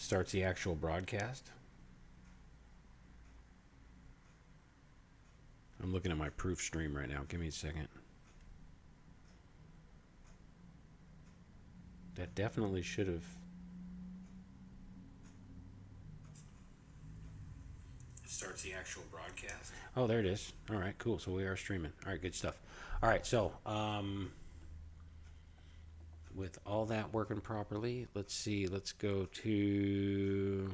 starts the actual broadcast. I'm looking at my proof stream right now. Give me a second. That definitely should have. It starts the actual broadcast. Oh, there it is. All right, cool. So we are streaming. All right, good stuff. All right, so with all that working properly, let's see. Let's go to.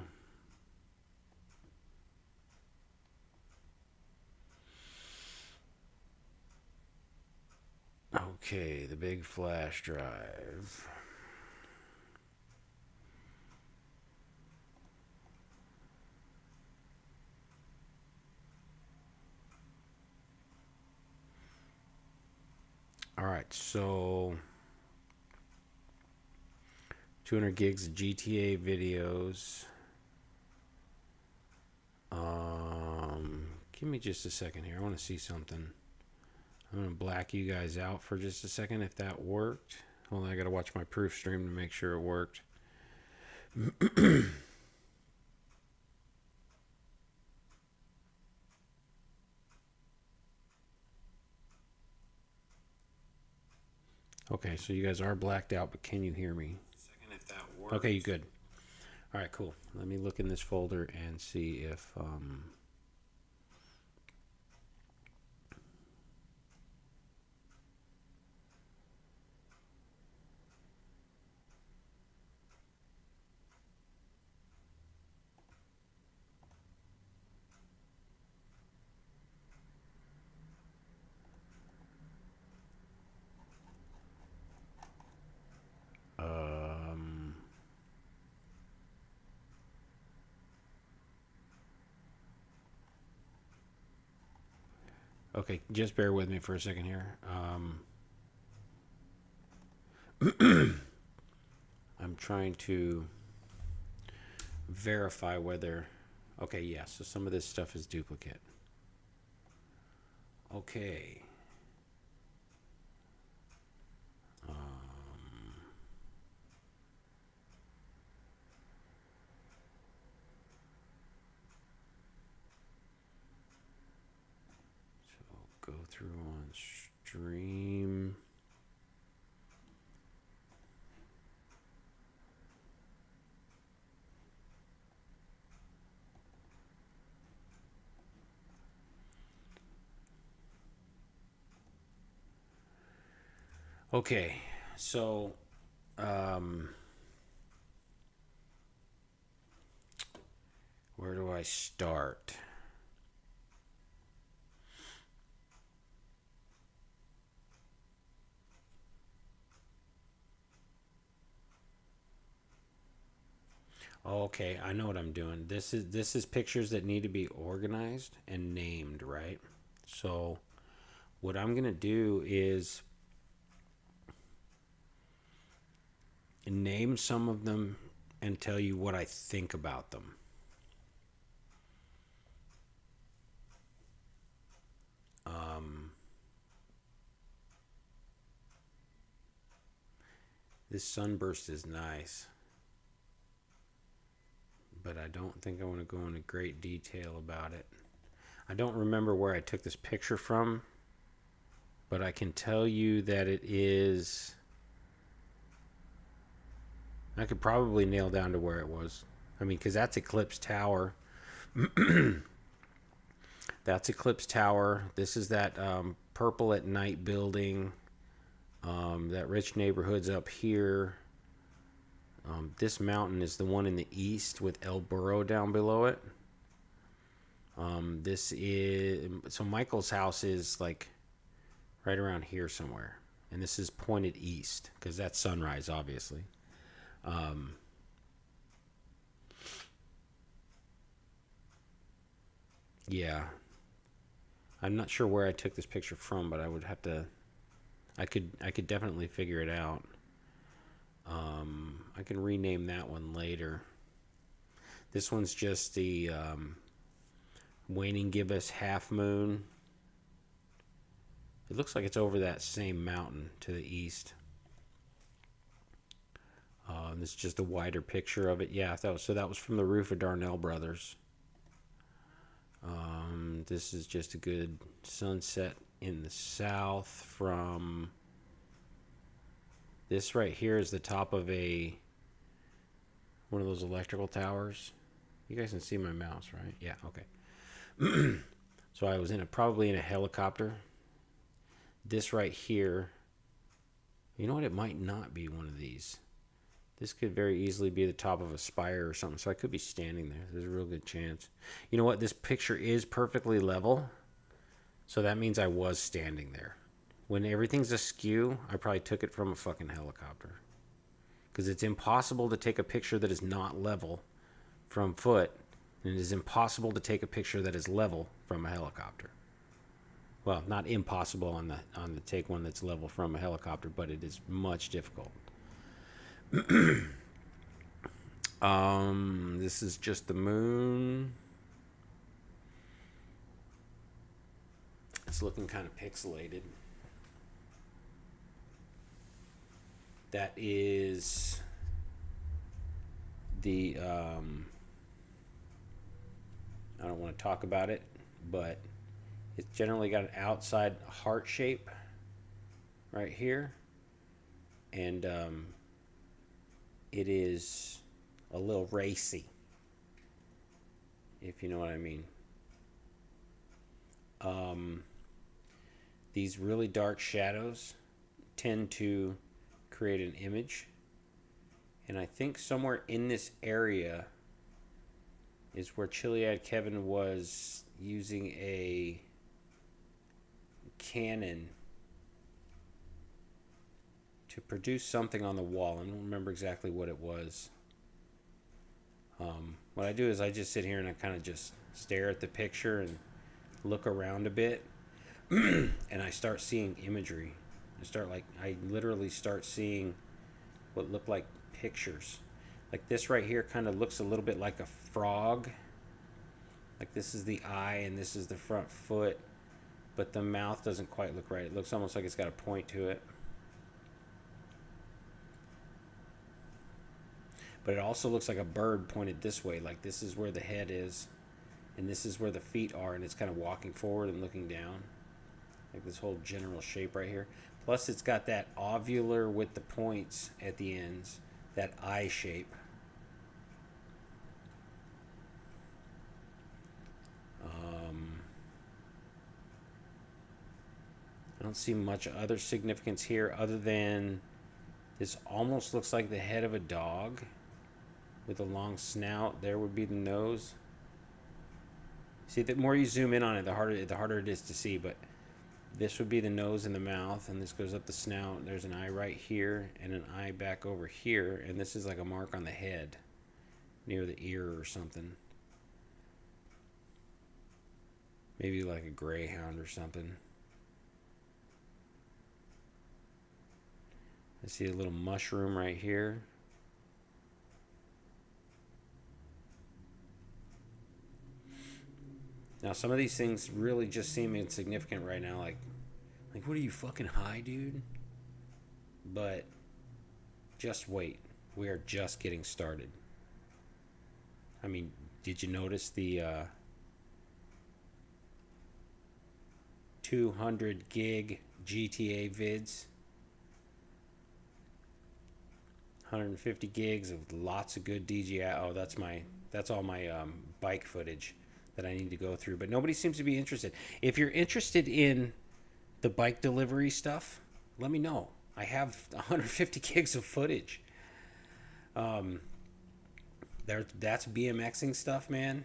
Okay, the big flash drive. All right, so 200 gigs of GTA videos. Give me just a second here. I want to see something. I'm going to black you guys out for just a second if that worked. Hold on, I got to watch my proof stream to make sure it worked. Okay, so you guys are blacked out, but can you hear me? Second if that works. Okay, you good. All right, cool. Let me look in this folder and see if okay, just bear with me for a second here. I'm trying to verify whether. Okay, yeah, so some of this stuff is duplicate. Okay. So go through on stream. Okay, so where do I start? Okay, I know what I'm doing. This is pictures that need to be organized and named, right? So what I'm gonna do is name some of them and tell you what I think about them. This sunburst is nice, but I don't think I want to go into great detail about it. I don't remember where I took this picture from, but I can tell you that it is. I could probably nail down to where it was. I mean, because that's Eclipse Tower. That's Eclipse Tower. This is that purple at night building. That rich neighborhood's up here. This mountain is the one in the east with El Burro down below it. This is so Michael's house is like right around here somewhere, and this is pointed east because that's sunrise, obviously. Yeah, I'm not sure where I took this picture from, but I would have to. I could definitely figure it out. I can rename that one later. This one's just the waning gibbous half moon. It looks like it's over that same mountain to the east. This is just a wider picture of it. Yeah, that was from the roof of Darnell Brothers. This is just a good sunset in the south from... This right here is the top of one of those electrical towers. You guys can see my mouse, right? Yeah, okay. So I was probably in a helicopter. This right here, you know what? It might not be one of these. This could very easily be the top of a spire or something. So I could be standing there. There's a real good chance. You know what? This picture is perfectly level. So that means I was standing there. When everything's askew, I probably took it from a fucking helicopter. Because it's impossible to take a picture that is not level from foot. And it is impossible to take a picture that is level from a helicopter. Well, not impossible on the take one that's level from a helicopter, but it is much difficult. This is just the moon. It's looking kind of pixelated. That is the I don't want to talk about it, but it's generally got an outside heart shape right here, and it is a little racy, if you know what I mean. These really dark shadows tend to create an image, and I think somewhere in this area is where Chiliad Kevin was using a Canon to produce something on the wall. I don't remember exactly what it was. What I do is I just sit here and I kind of just stare at the picture and look around a bit, and I start seeing imagery. I literally start seeing what look like pictures. Like this right here kind of looks a little bit like a frog. Like this is the eye and this is the front foot, but the mouth doesn't quite look right. It looks almost like it's got a point to it. But it also looks like a bird pointed this way. Like this is where the head is, and this is where the feet are, and it's kind of walking forward and looking down. Like this whole general shape right here. Plus it's got that ovular with the points at the ends, that eye shape. I don't see much other significance here other than this almost looks like the head of a dog with a long snout. There would be the nose. See, the more you zoom in on it, the harder it is to see, but this would be the nose and the mouth, and this goes up the snout. There's an eye right here and an eye back over here, and this is like a mark on the head near the ear or something. Maybe like a greyhound or something. I see a little mushroom right here. Now some of these things really just seem insignificant right now. Like what are you, fucking high, dude? But just wait. We are just getting started. I mean, did you notice the 200 gig GTA vids? 150 gigs of lots of good DJI. Oh, that's all my bike footage that I need to go through. But nobody seems to be interested. If you're interested in the bike delivery stuff, let me know. I have 150 gigs of footage. That's BMXing stuff, man.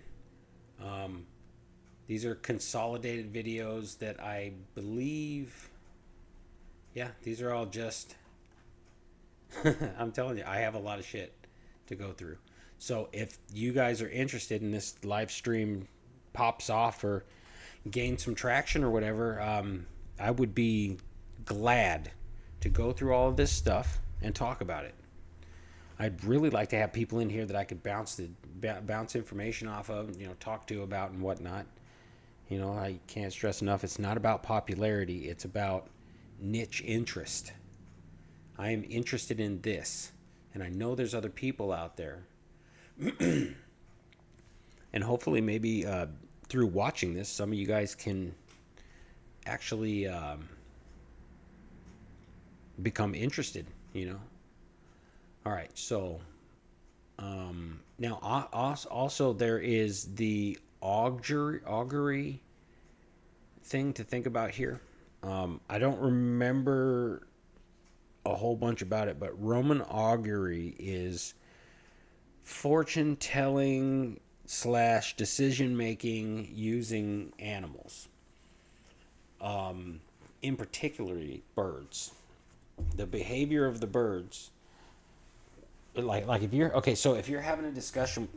These are consolidated videos that I believe. Yeah, these are all just. I'm telling you, I have a lot of shit to go through. So if you guys are interested in this live stream pops off or gain some traction or whatever, I would be glad to go through all of this stuff and talk about it. I'd really like to have people in here that I could bounce information off of, talk to about and whatnot. I can't stress enough, it's not about popularity, it's about niche interest. I am interested in this, And I know there's other people out there. And hopefully, maybe through watching this, some of you guys can actually become interested, you know. All right, so now also there is the augury thing to think about here. I don't remember a whole bunch about it, but Roman augury is fortune telling / decision making using animals, in particular birds. The behavior of the birds, like if you're okay, so if you're having a discussion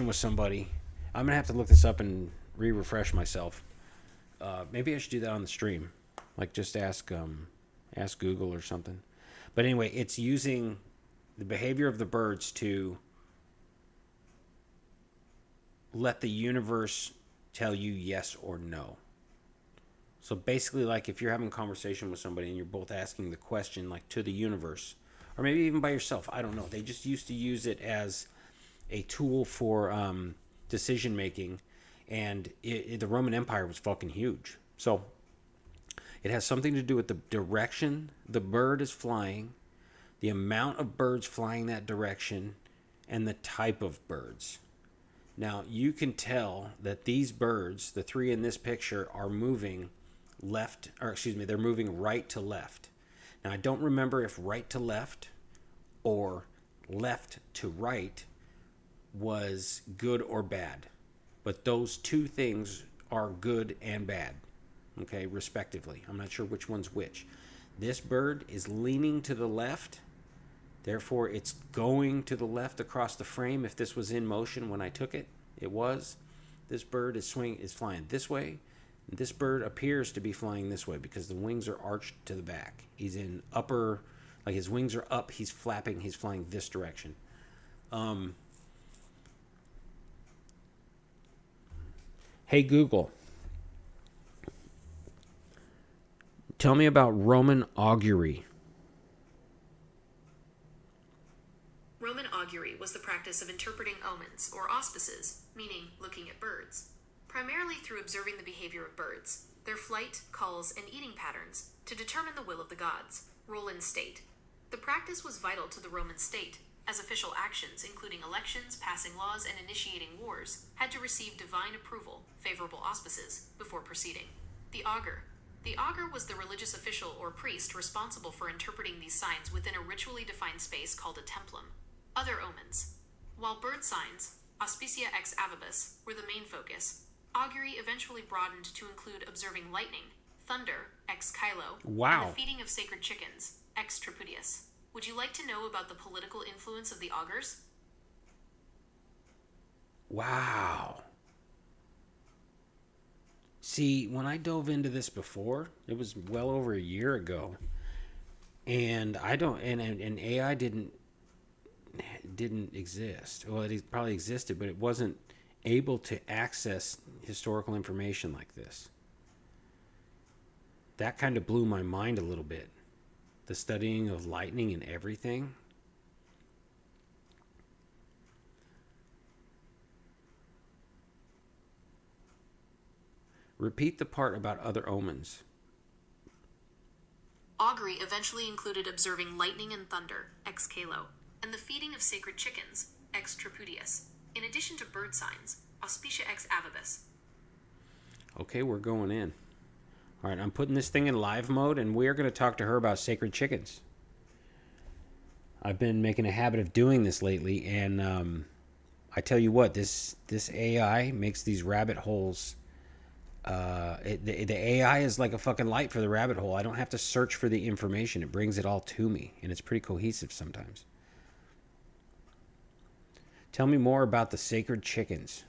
with somebody, I'm gonna have to look this up and refresh myself. Maybe I should do that on the stream, like just ask Google or something. But anyway, it's using the behavior of the birds to let the universe tell you yes or no. So basically, like if you're having a conversation with somebody and you're both asking the question like to the universe, or maybe even by yourself, I don't know. They just used to use it as a tool for decision making, and the Roman Empire was fucking huge. So it has something to do with the direction the bird is flying, the amount of birds flying that direction, and the type of birds. Now, you can tell that these birds, the three in this picture, are moving they're moving right to left. Now, I don't remember if right to left or left to right was good or bad, but those two things are good and bad, okay, respectively. I'm not sure which one's which. This bird is leaning to the left, therefore it's going to the left across the frame. If this was in motion when I took it, it was. This bird is flying this way. This bird appears to be flying this way because the wings are arched to the back. He's in upper, like his wings are up, he's flapping, he's flying this direction. Hey Google, tell me about Roman augury. Roman augury was the practice of interpreting omens, or auspices, meaning looking at birds, primarily through observing the behavior of birds, their flight, calls, and eating patterns, to determine the will of the gods, rule in state. The practice was vital to the Roman state, as official actions, including elections, passing laws, and initiating wars, had to receive divine approval, favorable auspices, before proceeding. The augur. The augur was the religious official or priest responsible for interpreting these signs within a ritually defined space called a templum. Other omens. While bird signs, auspicia ex avibus, were the main focus, augury eventually broadened to include observing lightning, thunder, ex Kylo, Wow. and the feeding of sacred chickens, ex Tripudius. Would you like to know about the political influence of the augurs? Wow. See, when I dove into this before, it was well over a year ago, and and AI didn't exist. Well, it probably existed, but it wasn't able to access historical information like this. That kind of blew my mind a little bit. The studying of lightning and everything. Repeat the part about other omens. Augury eventually included observing lightning and thunder, ex Kylo, and the feeding of sacred chickens, ex Tripudius, in addition to bird signs, auspicia ex avibus. Okay, we're going in. All right, I'm putting this thing in live mode, and we're going to talk to her about sacred chickens. I've been making a habit of doing this lately, and I tell you what, this AI makes these rabbit holes. The AI is like a fucking light for the rabbit hole. I don't have to search for the information. It brings it all to me, and it's pretty cohesive sometimes. Tell me more about the sacred chickens.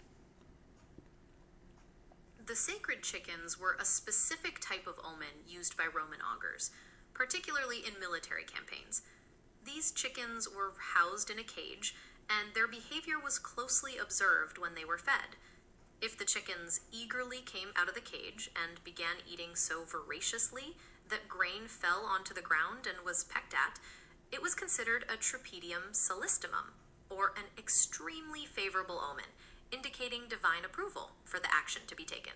The sacred chickens were a specific type of omen used by Roman augurs, particularly in military campaigns. These chickens were housed in a cage, and their behavior was closely observed when they were fed. If the chickens eagerly came out of the cage and began eating so voraciously that grain fell onto the ground and was pecked at, It was considered a tripedium celestimum, or an extremely favorable omen, indicating divine approval for the action to be taken.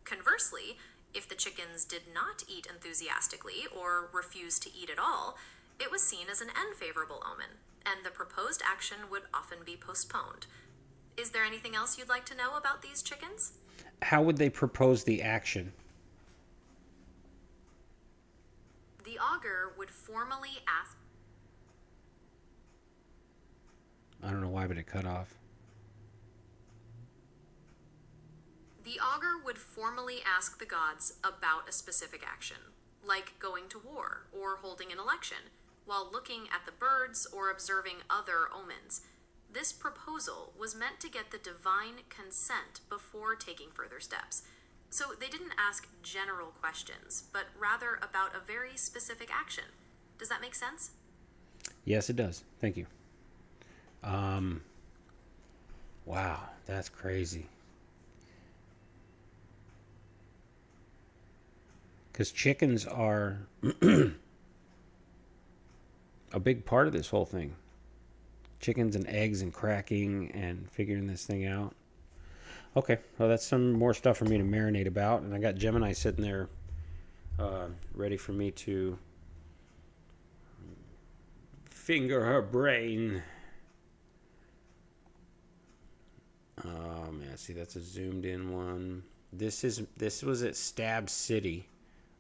Conversely, if the chickens did not eat enthusiastically or refused to eat at all, it was seen as an unfavorable omen, and the proposed action would often be postponed. Is there anything else you'd like to know about these chickens? How would they propose the action? The augur would formally ask. I don't know why, but it cut off. The augur would formally ask the gods about a specific action, like going to war or holding an election, while looking at the birds or observing other omens. This proposal was meant to get the divine consent before taking further steps. So they didn't ask general questions, but rather about a very specific action. Does that make sense? Yes, it does. Thank you. Wow, that's crazy. Because chickens are a big part of this whole thing. Chickens and eggs and cracking and figuring this thing out. Okay, well, that's some more stuff for me to marinate about. And I got Gemini sitting there ready for me to finger her brain. Yeah, see, that's a zoomed in one. This was at Stab City,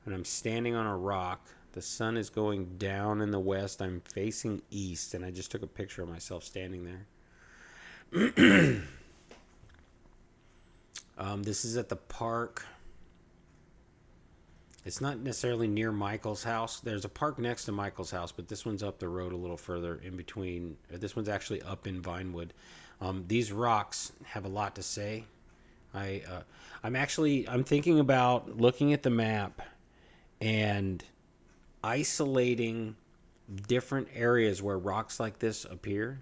and I'm standing on a rock. The sun is going down in the west. I'm facing east, and I just took a picture of myself standing there. This is at the park. It's not necessarily near Michael's house. There's a park next to Michael's house, but this one's up the road a little further in between. This one's actually up in Vinewood. These rocks have a lot to say. I'm thinking about looking at the map and isolating different areas where rocks like this appear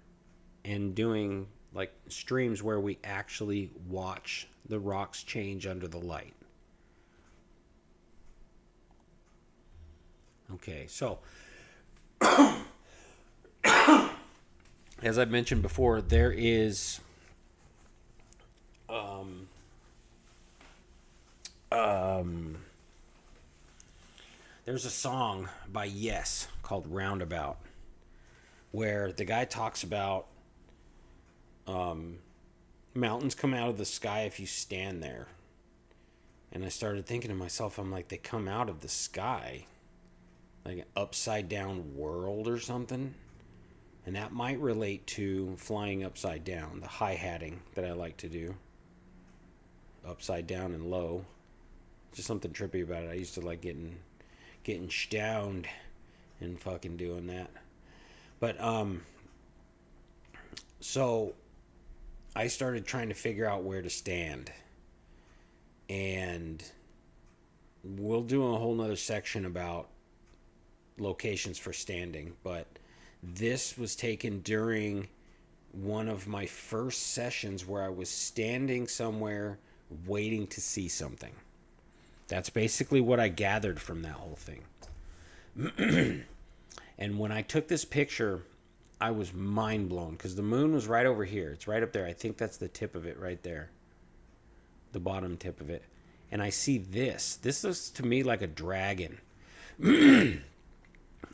and doing like streams where we actually watch the rocks change under the light. Okay, so as I've mentioned before, there is there's a song by Yes called Roundabout, where the guy talks about mountains come out of the sky if you stand there. And I started thinking to myself, I'm like, they come out of the sky, like an upside down world or something. And that might relate to flying upside down, the hi-hatting that I like to do. Upside down and low. Just something trippy about it. I used to like getting stoned and fucking doing that. But so I started trying to figure out where to stand. And we'll do a whole nother section about locations for standing, but this was taken during one of my first sessions where I was standing somewhere waiting to see something. That's basically what I gathered from that whole thing. And when I took this picture, I was mind blown because the moon was right over here. It's right up there. I think that's the tip of it right there. The bottom tip of it. And I see this. This looks to me like a dragon.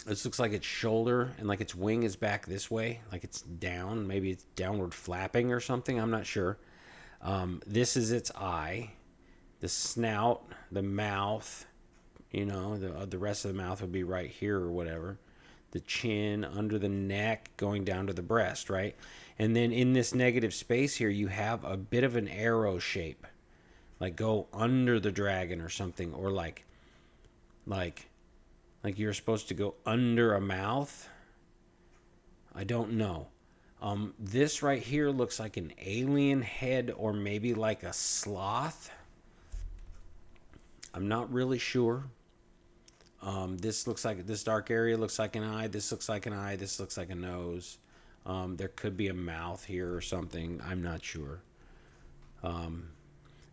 This looks like its shoulder and like its wing is back this way. Like it's down. Maybe it's downward flapping or something. I'm not sure. This is its eye. The snout, the mouth, you know, the rest of the mouth would be right here or whatever. The chin, under the neck, going down to the breast, right? And then in this negative space here, you have a bit of an arrow shape. Like go under the dragon or something. Or like you're supposed to go under a mouth. I don't know. This right here looks like an alien head or maybe like a sloth. I'm not really sure. This looks like, this dark area looks like an eye. This looks like an eye. This looks like a nose. There could be a mouth here or something. I'm not sure.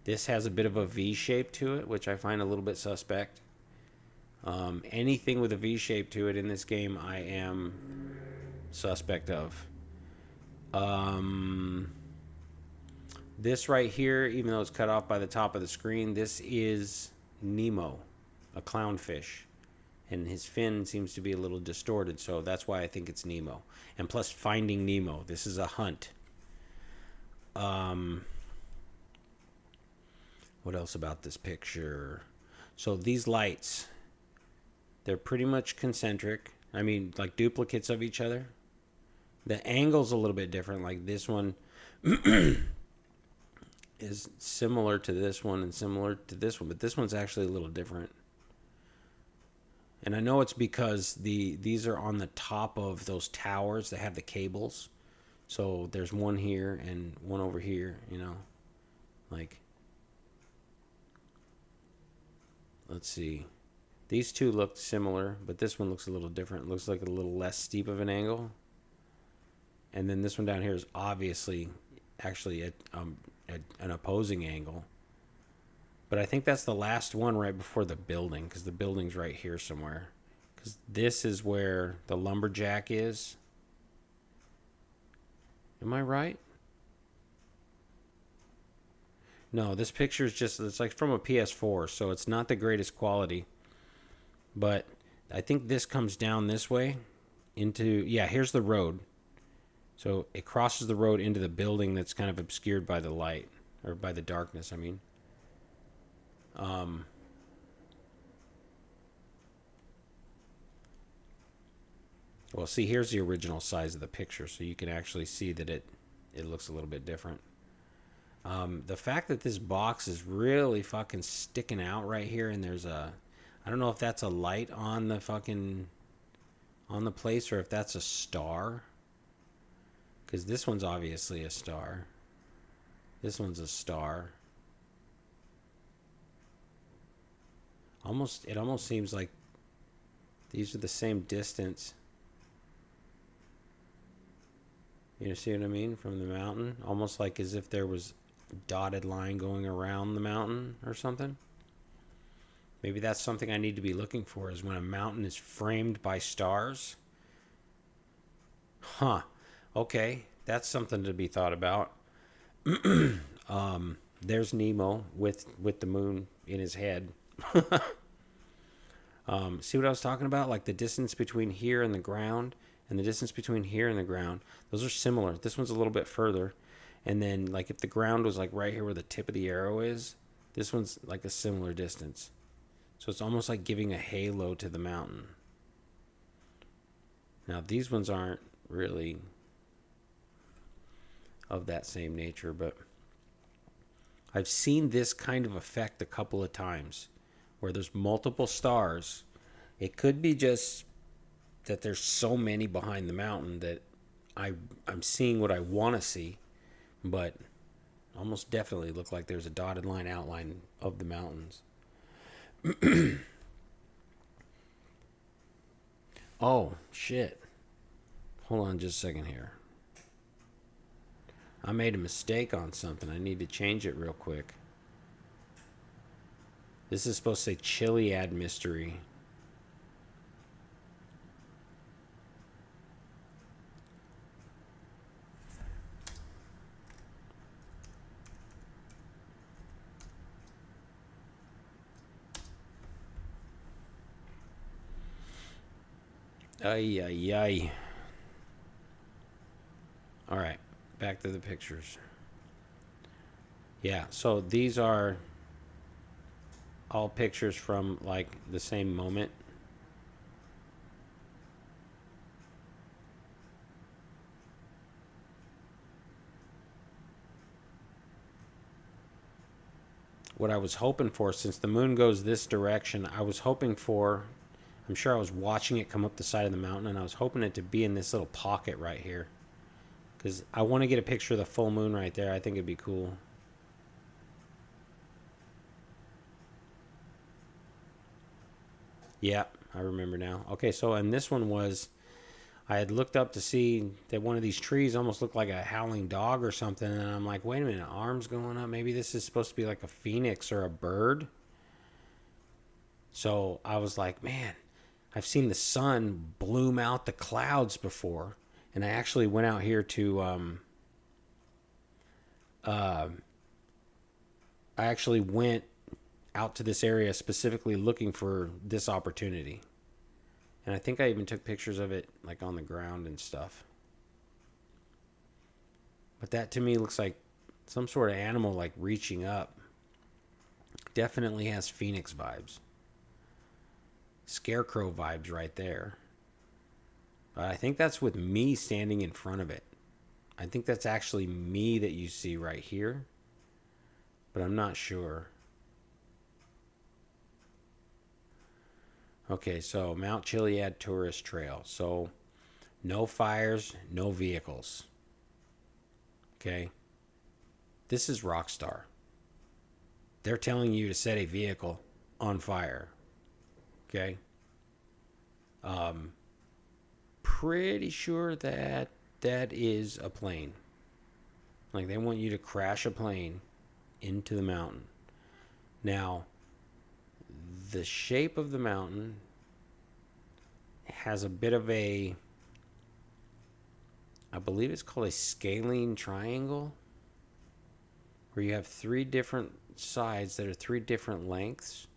This has a bit of a V shape to it, which I find a little bit suspect. Anything with a V shape to it in this game, I am suspect of. Um, this right here, even though it's cut off by the top of the screen, this is Nemo, a clownfish. And his fin seems to be a little distorted, so that's why I think it's Nemo. And plus, Finding Nemo. This is a hunt. What else about this picture? So these lights, they're pretty much concentric. I mean, like duplicates of each other. The angle's a little bit different. Like this one is similar to this one and similar to this one, but this one's actually a little different. And I know it's because these are on the top of those towers that have the cables. So there's one here and one over here, you know. Like, let's see. These two look similar, but this one looks a little different. It looks like a little less steep of an angle. And then this one down here is obviously actually at an opposing angle. But I think that's the last one right before the building, because the building's right here somewhere. Because this is where the lumberjack is. Am I right? No, this picture is just, it's like from a PS4, so it's not the greatest quality. But I think this comes down this way into, yeah, here's the road. So it crosses the road into the building that's kind of obscured by the light, or by the darkness, I mean. Well, see, here's the original size of the picture, so you can actually see that it looks a little bit different. The fact that this box is really fucking sticking out right here, and there's a, I don't know if that's a light on the fucking, on the place, or if that's a star. Because this one's obviously a star. This one's a star. It almost seems like these are the same distance. You see what I mean? From the mountain. Almost like as if there was a dotted line going around the mountain or something. Maybe that's something I need to be looking for, is when a mountain is framed by stars. Huh. Okay. That's something to be thought about. There's Nemo with the moon in his head. See what I was talking about? Like the distance between here and the ground, and the distance between here and the ground. Those are similar. This one's a little bit further. And then, like, if the ground was like right here where the tip of the arrow is, this one's like a similar distance. So it's almost like giving a halo to the mountain. Now, these ones aren't really of that same nature, but I've seen this kind of effect a couple of times where there's multiple stars. It could be just that there's so many behind the mountain that I'm seeing what I want to see, but almost definitely look like there's a dotted line outline of the mountains. Oh, shit. Hold on just a second here. I made a mistake on something. I need to change it real quick. This is supposed to say Chiliad Mystery. Ay, ay, ay. All right, back to the pictures. Yeah, so these are all pictures from, like, the same moment. What I was hoping for, since the moon goes this direction, I was hoping for, I'm sure I was watching it come up the side of the mountain, and I was hoping it to be in this little pocket right here. Because I want to get a picture of the full moon right there. I think it'd be cool. Yeah, I remember now. Okay, so, and this one was, I had looked up to see that one of these trees almost looked like a howling dog or something, and I'm like, wait a minute, arms going up? Maybe this is supposed to be like a phoenix or a bird? So I was like, man, I've seen the sun bloom out the clouds before. And I actually went out here to, I actually went out to this area specifically looking for this opportunity. And I think I even took pictures of it like on the ground and stuff. But that to me looks like some sort of animal like reaching up. Definitely has phoenix vibes. Scarecrow vibes right there. But I think that's with me standing in front of it. I think that's actually me that you see right here. But I'm not sure. Okay, so Mount Chiliad Tourist Trail. So no fires, no vehicles. Okay. This is Rockstar. They're telling you to set a vehicle on fire. Okay. Pretty sure that that is a plane. Like they want you to crash a plane into the mountain. Now, the shape of the mountain has a bit of a, I believe it's called a scalene triangle, where you have three different sides that are three different lengths.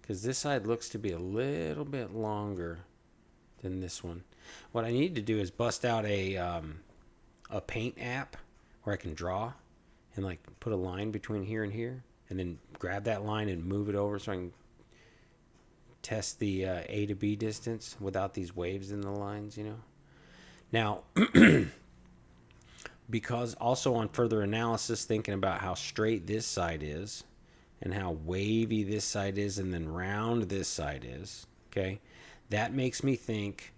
Because this side looks to be a little bit longer than this one. What I need to do is bust out a paint app where I can draw and like put a line between here and here, and then grab that line and move it over so I can test the A to B distance without these waves in the lines, you know. Now, because also on further analysis, thinking about how straight this side is and how wavy this side is and then round this side is, okay, that makes me think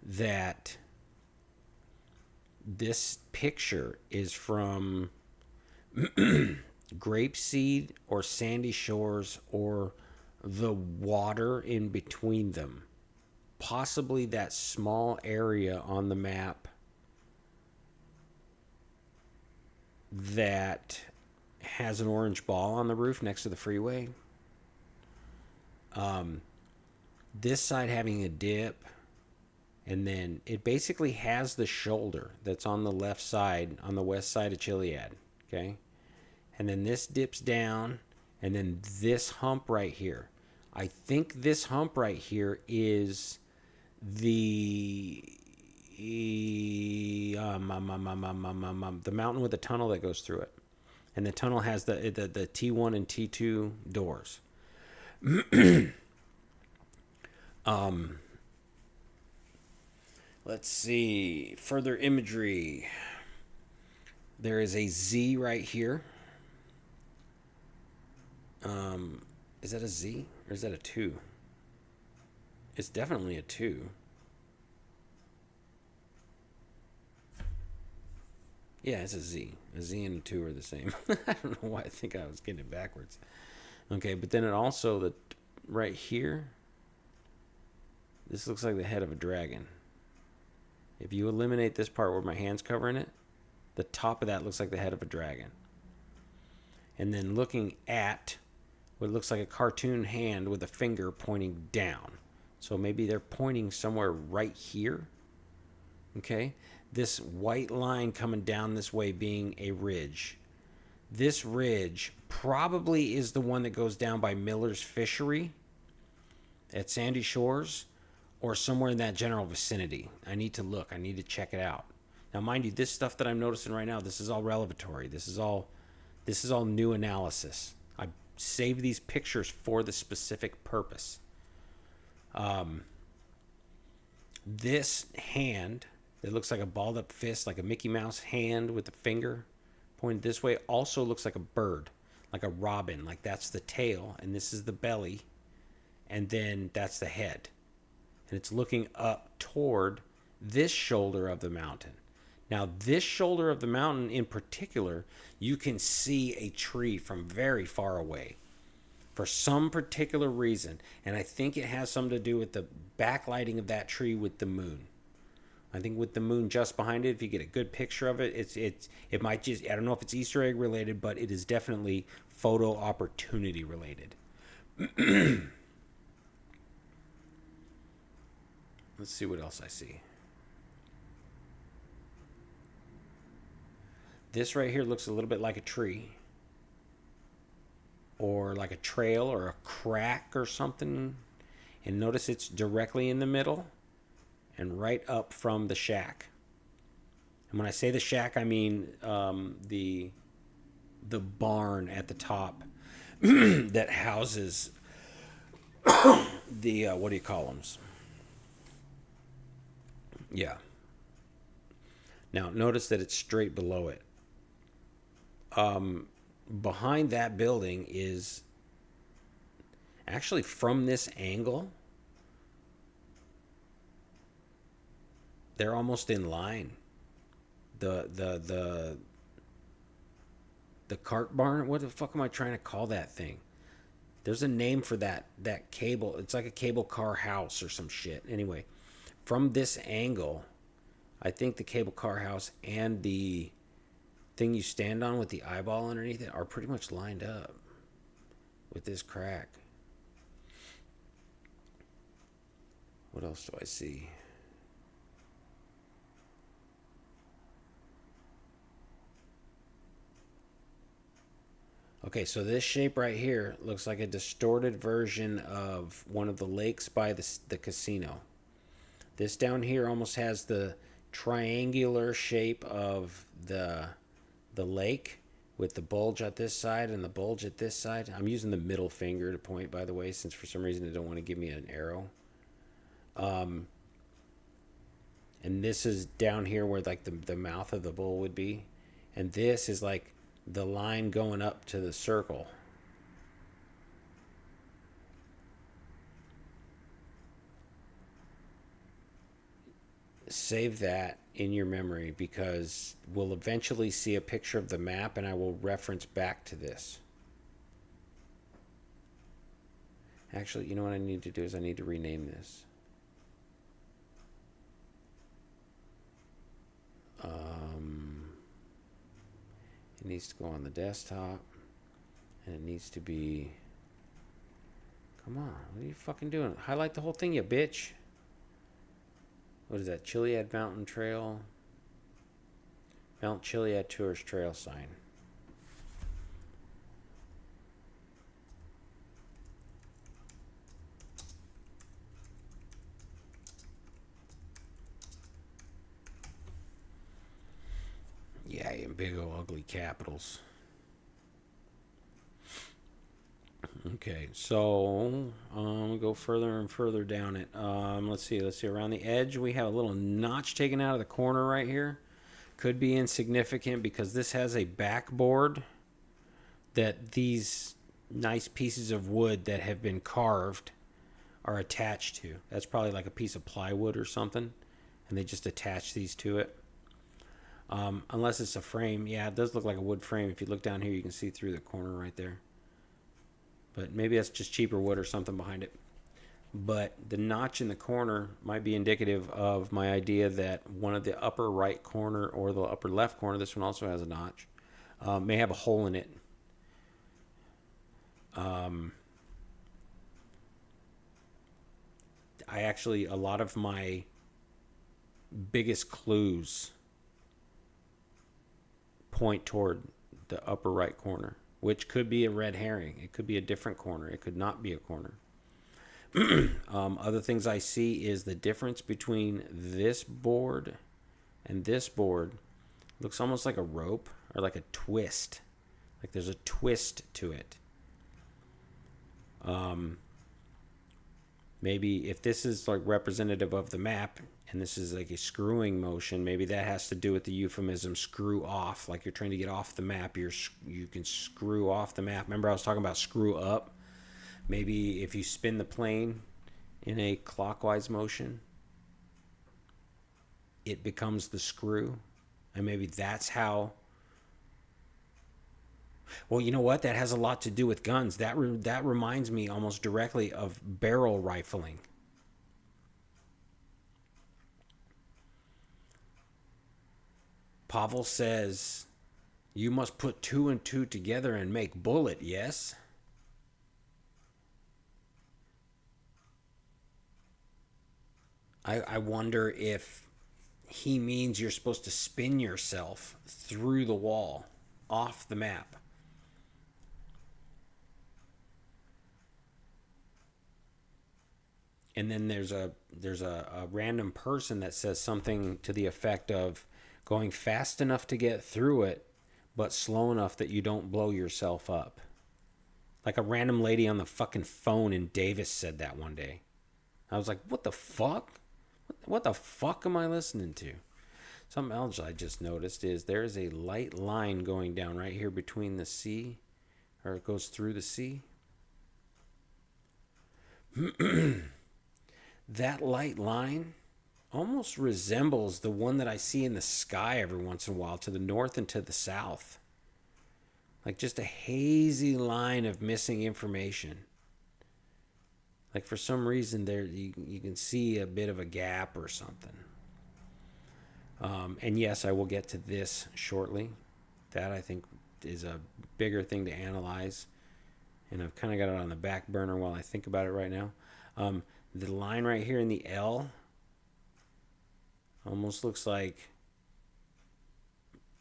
that this picture is from Grapeseed or Sandy Shores or the water in between them. Possibly that small area on the map that has an orange ball on the roof next to the freeway. This side having a dip, and then it basically has the shoulder that's on the left side, on the west side of Chiliad, okay? And then this dips down, and then this hump right here. I think this hump right here is the mountain with the tunnel that goes through it. And the tunnel has the T1 and T2 doors. Let's see. Further imagery. There is a Z right here. Is that a Z or is that a 2? It's definitely a 2. Yeah, it's a Z. A Z and a 2 are the same. I don't know why I think I was getting it backwards. Okay, but then it also, right here, this looks like the head of a dragon. If you eliminate this part where my hand's covering it, the top of that looks like the head of a dragon. And then looking at what looks like a cartoon hand with a finger pointing down. So maybe they're pointing somewhere right here. Okay? This white line coming down this way being a ridge. This ridge probably is the one that goes down by Miller's Fishery at Sandy Shores or somewhere in that general vicinity. I need to look. I need to check it out. Now, mind you, this stuff that I'm noticing right now, this is all relevatory. This is all new analysis. I saved these pictures for the specific purpose. This hand, it looks like a balled up fist, like a Mickey Mouse hand with the finger pointed this way, also looks like a bird, like a robin. Like that's the tail, and this is the belly, and then that's the head. And it's looking up toward this shoulder of the mountain. Now, this shoulder of the mountain in particular, you can see a tree from very far away for some particular reason. And I think it has something to do with the backlighting of that tree with the moon. I think with the moon just behind it, if you get a good picture of it, it might just, I don't know if it's Easter egg related, but it is definitely photo opportunity related. Let's see what else I see. This right here looks a little bit like a tree, or like a trail or a crack or something. And notice it's directly in the middle and right up from the shack. And when I say the shack, I mean the barn at the top that houses the what do you call them? Yeah. Now notice that it's straight below it. Behind that building is actually, from this angle, they're almost in line. The cart barn. What the fuck am I trying to call that thing? There's a name for that cable. It's like a cable car house or some shit. Anyway, from this angle, I think the cable car house and the thing you stand on with the eyeball underneath it are pretty much lined up with this crack. What else do I see? Okay, so this shape right here looks like a distorted version of one of the lakes by the casino. This down here almost has the triangular shape of the lake with the bulge at this side and the bulge at this side. I'm using the middle finger to point, by the way, since for some reason they don't want to give me an arrow. And this is down here where like the mouth of the bull would be. And this is like the line going up to the circle. Save that in your memory because we'll eventually see a picture of the map and I will reference back to this. Actually, you know what I need to do is I need to rename this. It needs to go on the desktop and it needs to be, come on, what are you fucking doing? Highlight the whole thing, you bitch. What is that? Chiliad Mountain Trail. Mount Chiliad Tourist Trail sign. Yeah, in big old ugly capitals. Okay, so we'll go further and further down it. Let's see. Around the edge, we have a little notch taken out of the corner right here. Could be insignificant because this has a backboard that these nice pieces of wood that have been carved are attached to. That's probably like a piece of plywood or something, and they just attach these to it. Unless it's a frame. Yeah, it does look like a wood frame. If you look down here, you can see through the corner right there. But maybe that's just cheaper wood or something behind it. But the notch in the corner might be indicative of my idea that one of the upper right corner or the upper left corner, this one also has a notch, may have a hole in it. A lot of my biggest clues point toward the upper right corner, which could be a red herring. It could be a different corner. It could not be a corner. Other things I see is the difference between this board and this board. Looks almost like a rope or like a twist. Like there's a twist to it. Maybe if this is like representative of the map and this is like a screwing motion, maybe that has to do with the euphemism screw off. Like you're trying to get off the map, you can screw off the map. Remember I was talking about screw up? Maybe if you spin the plane in a clockwise motion, it becomes the screw. And maybe that's how... Well, you know what? That has a lot to do with guns. That reminds me almost directly of barrel rifling. Pavel says, you must put two and two together and make bullet, yes? I wonder if he means you're supposed to spin yourself through the wall, off the map. And then there's a random person that says something to the effect of going fast enough to get through it, but slow enough that you don't blow yourself up. Like a random lady on the fucking phone in Davis said that one day. I was like, what the fuck? What the fuck am I listening to? Something else I just noticed is there's a light line going down right here between the sea, or it goes through the sea. That light line almost resembles the one that I see in the sky every once in a while to the north and to the south. Like just a hazy line of missing information. Like for some reason there you can see a bit of a gap or something. And yes, I will get to this shortly. That I think is a bigger thing to analyze. And I've kind of got it on the back burner while I think about it right now. The line right here in the L almost looks like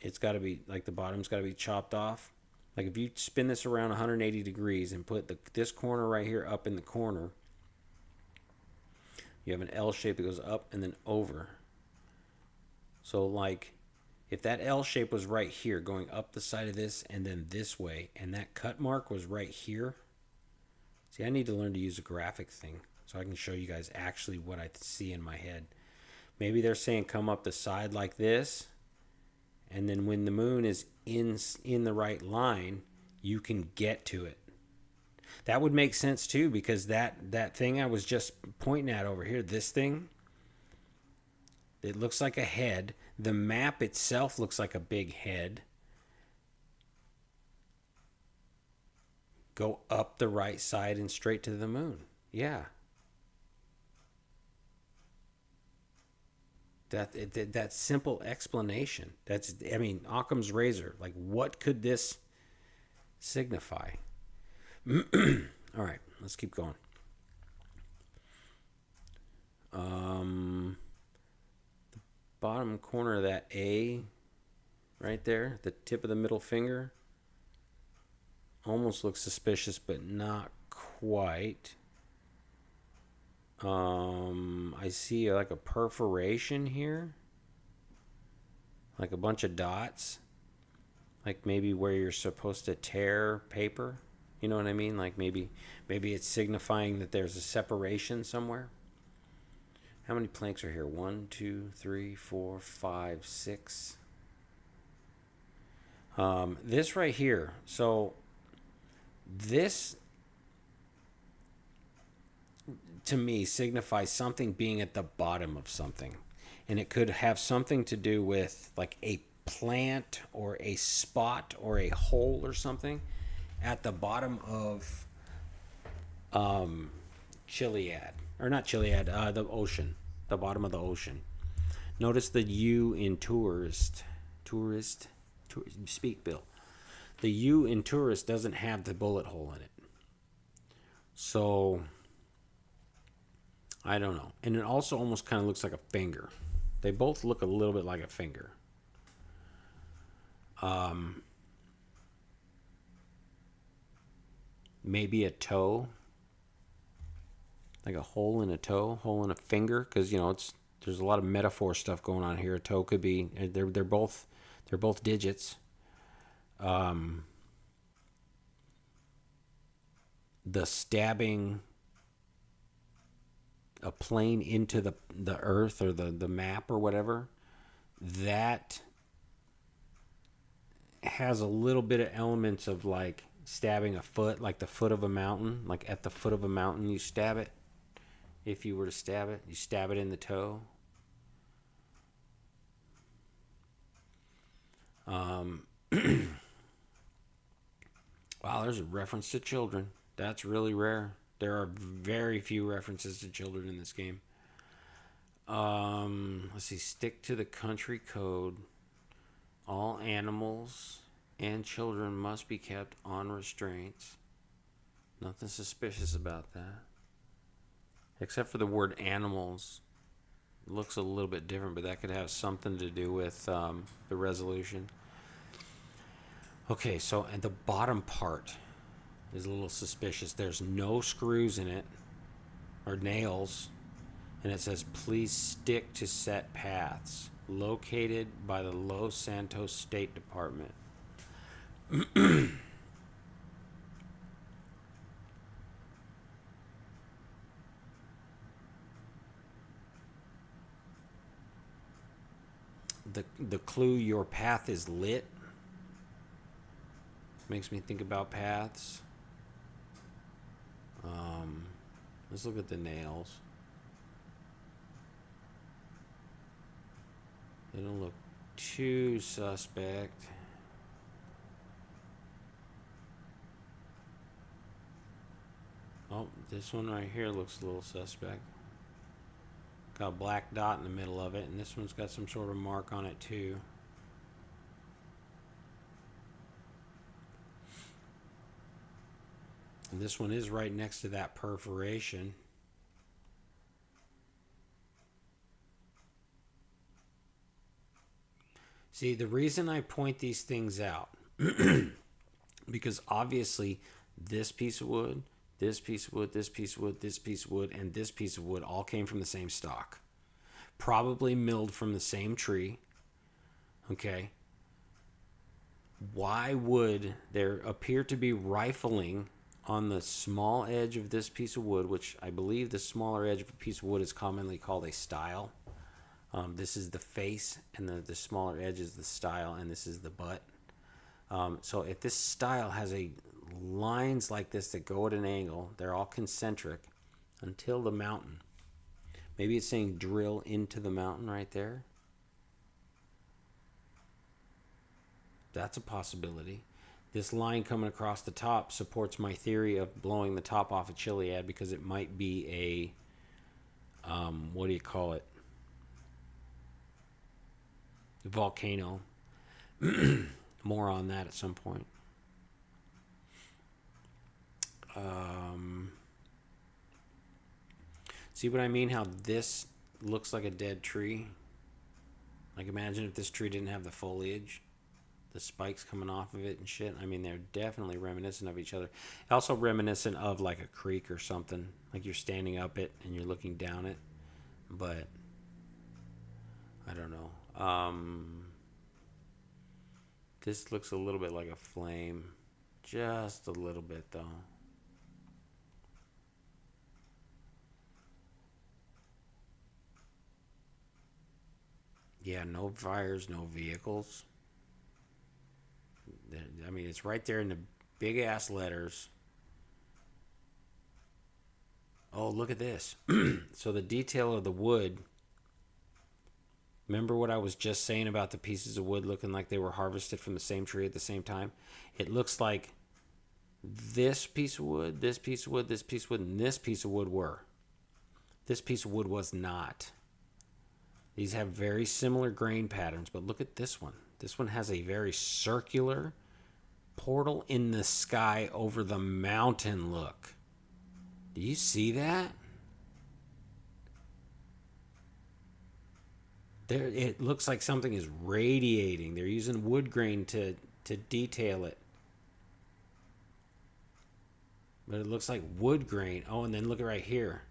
it's got to be, like the bottom's got to be chopped off. Like if you spin this around 180 degrees and put this corner right here up in the corner, you have an L shape that goes up and then over. So like if that L shape was right here going up the side of this and then this way, and that cut mark was right here. See, I need to learn to use a graphic thing so I can show you guys actually what I see in my head. Maybe they're saying come up the side like this, and then when the moon is in the right line, you can get to it. That would make sense too, because that thing I was just pointing at over here, this thing, it looks like a head. The map itself looks like a big head. Go up the right side and straight to the moon. Yeah. That simple explanation. That's, I mean, Occam's razor. Like, what could this signify? All right, let's keep going. The bottom corner of that A, right there, the tip of the middle finger, almost looks suspicious, but not quite. I see like a perforation here, like a bunch of dots, like maybe where you're supposed to tear paper. You know what I mean? Like maybe it's signifying that there's a separation somewhere. How many planks are here? 1, 2, 3, 4, 5, 6. This right here. So this to me signifies something being at the bottom of something, and it could have something to do with like a plant or a spot or a hole or something at the bottom of Chiliad, or not Chiliad, the ocean, the bottom of the ocean. Notice the U in tourist, speak Bill. The U in tourist doesn't have the bullet hole in it. So I don't know. And it also almost kind of looks like a finger. They both look a little bit like a finger. Maybe a toe. Like a hole in a toe, hole in a finger, because you know there's a lot of metaphor stuff going on here. A toe could be they're both digits. The stabbing a plane into the earth or the map or whatever, that has a little bit of elements of like stabbing a foot, like the foot of a mountain, like at the foot of a mountain you stab it. If you were to stab it, you stab it in the toe. Wow, there's a reference to children. That's really rare. There are very few references to children in this game. Let's see. Stick to the country code. All animals and children must be kept on restraints. Nothing suspicious about that. Except for the word animals. looks a little bit different, but that could have something to do with the resolution. Okay, so at the bottom part is a little suspicious. There's no screws in it or nails, and it says please stick to set paths located by the Los Santos State Department. The clue, your path is lit, makes me think about paths. Let's look at the nails. They don't look too suspect. Oh, this one right here looks a little suspect. Got a black dot in the middle of it, and this one's got some sort of mark on it too. And this one is right next to that perforation. See, the reason I point these things out, because obviously this piece of wood, this piece of wood, this piece of wood, this piece of wood, and this piece of wood all came from the same stock. Probably milled from the same tree. Okay. Why would there appear to be rifling on the small edge of this piece of wood, which I believe the smaller edge of a piece of wood is commonly called a stile? This is the face, and the smaller edge is the stile, and this is the butt. So if this stile has lines like this that go at an angle, they're all concentric until the mountain. Maybe it's saying drill into the mountain right there. That's a possibility. This line coming across the top supports my theory of blowing the top off of Chiliad, because it might be a, what do you call it? Volcano. More on that at some point. See what I mean? How this looks like a dead tree? Like, imagine if this tree didn't have the foliage, the spikes coming off of it and shit. I mean, they're definitely reminiscent of each other. Also reminiscent of like a creek or something. Like you're standing up it and you're looking down it. But I don't know. This looks a little bit like a flame. Just a little bit, though. Yeah, no fires, no vehicles. I mean, it's right there in the big-ass letters. Oh, look at this. So the detail of the wood... Remember what I was just saying about the pieces of wood looking like they were harvested from the same tree at the same time? It looks like this piece of wood, this piece of wood, this piece of wood, and this piece of wood were. This piece of wood was not. These have very similar grain patterns, but look at this one. This one has a very circular portal in the sky over the mountain look. Do you see that? There, it looks like something is radiating. They're using wood grain to detail it. But it looks like wood grain. Oh, and then look at right here.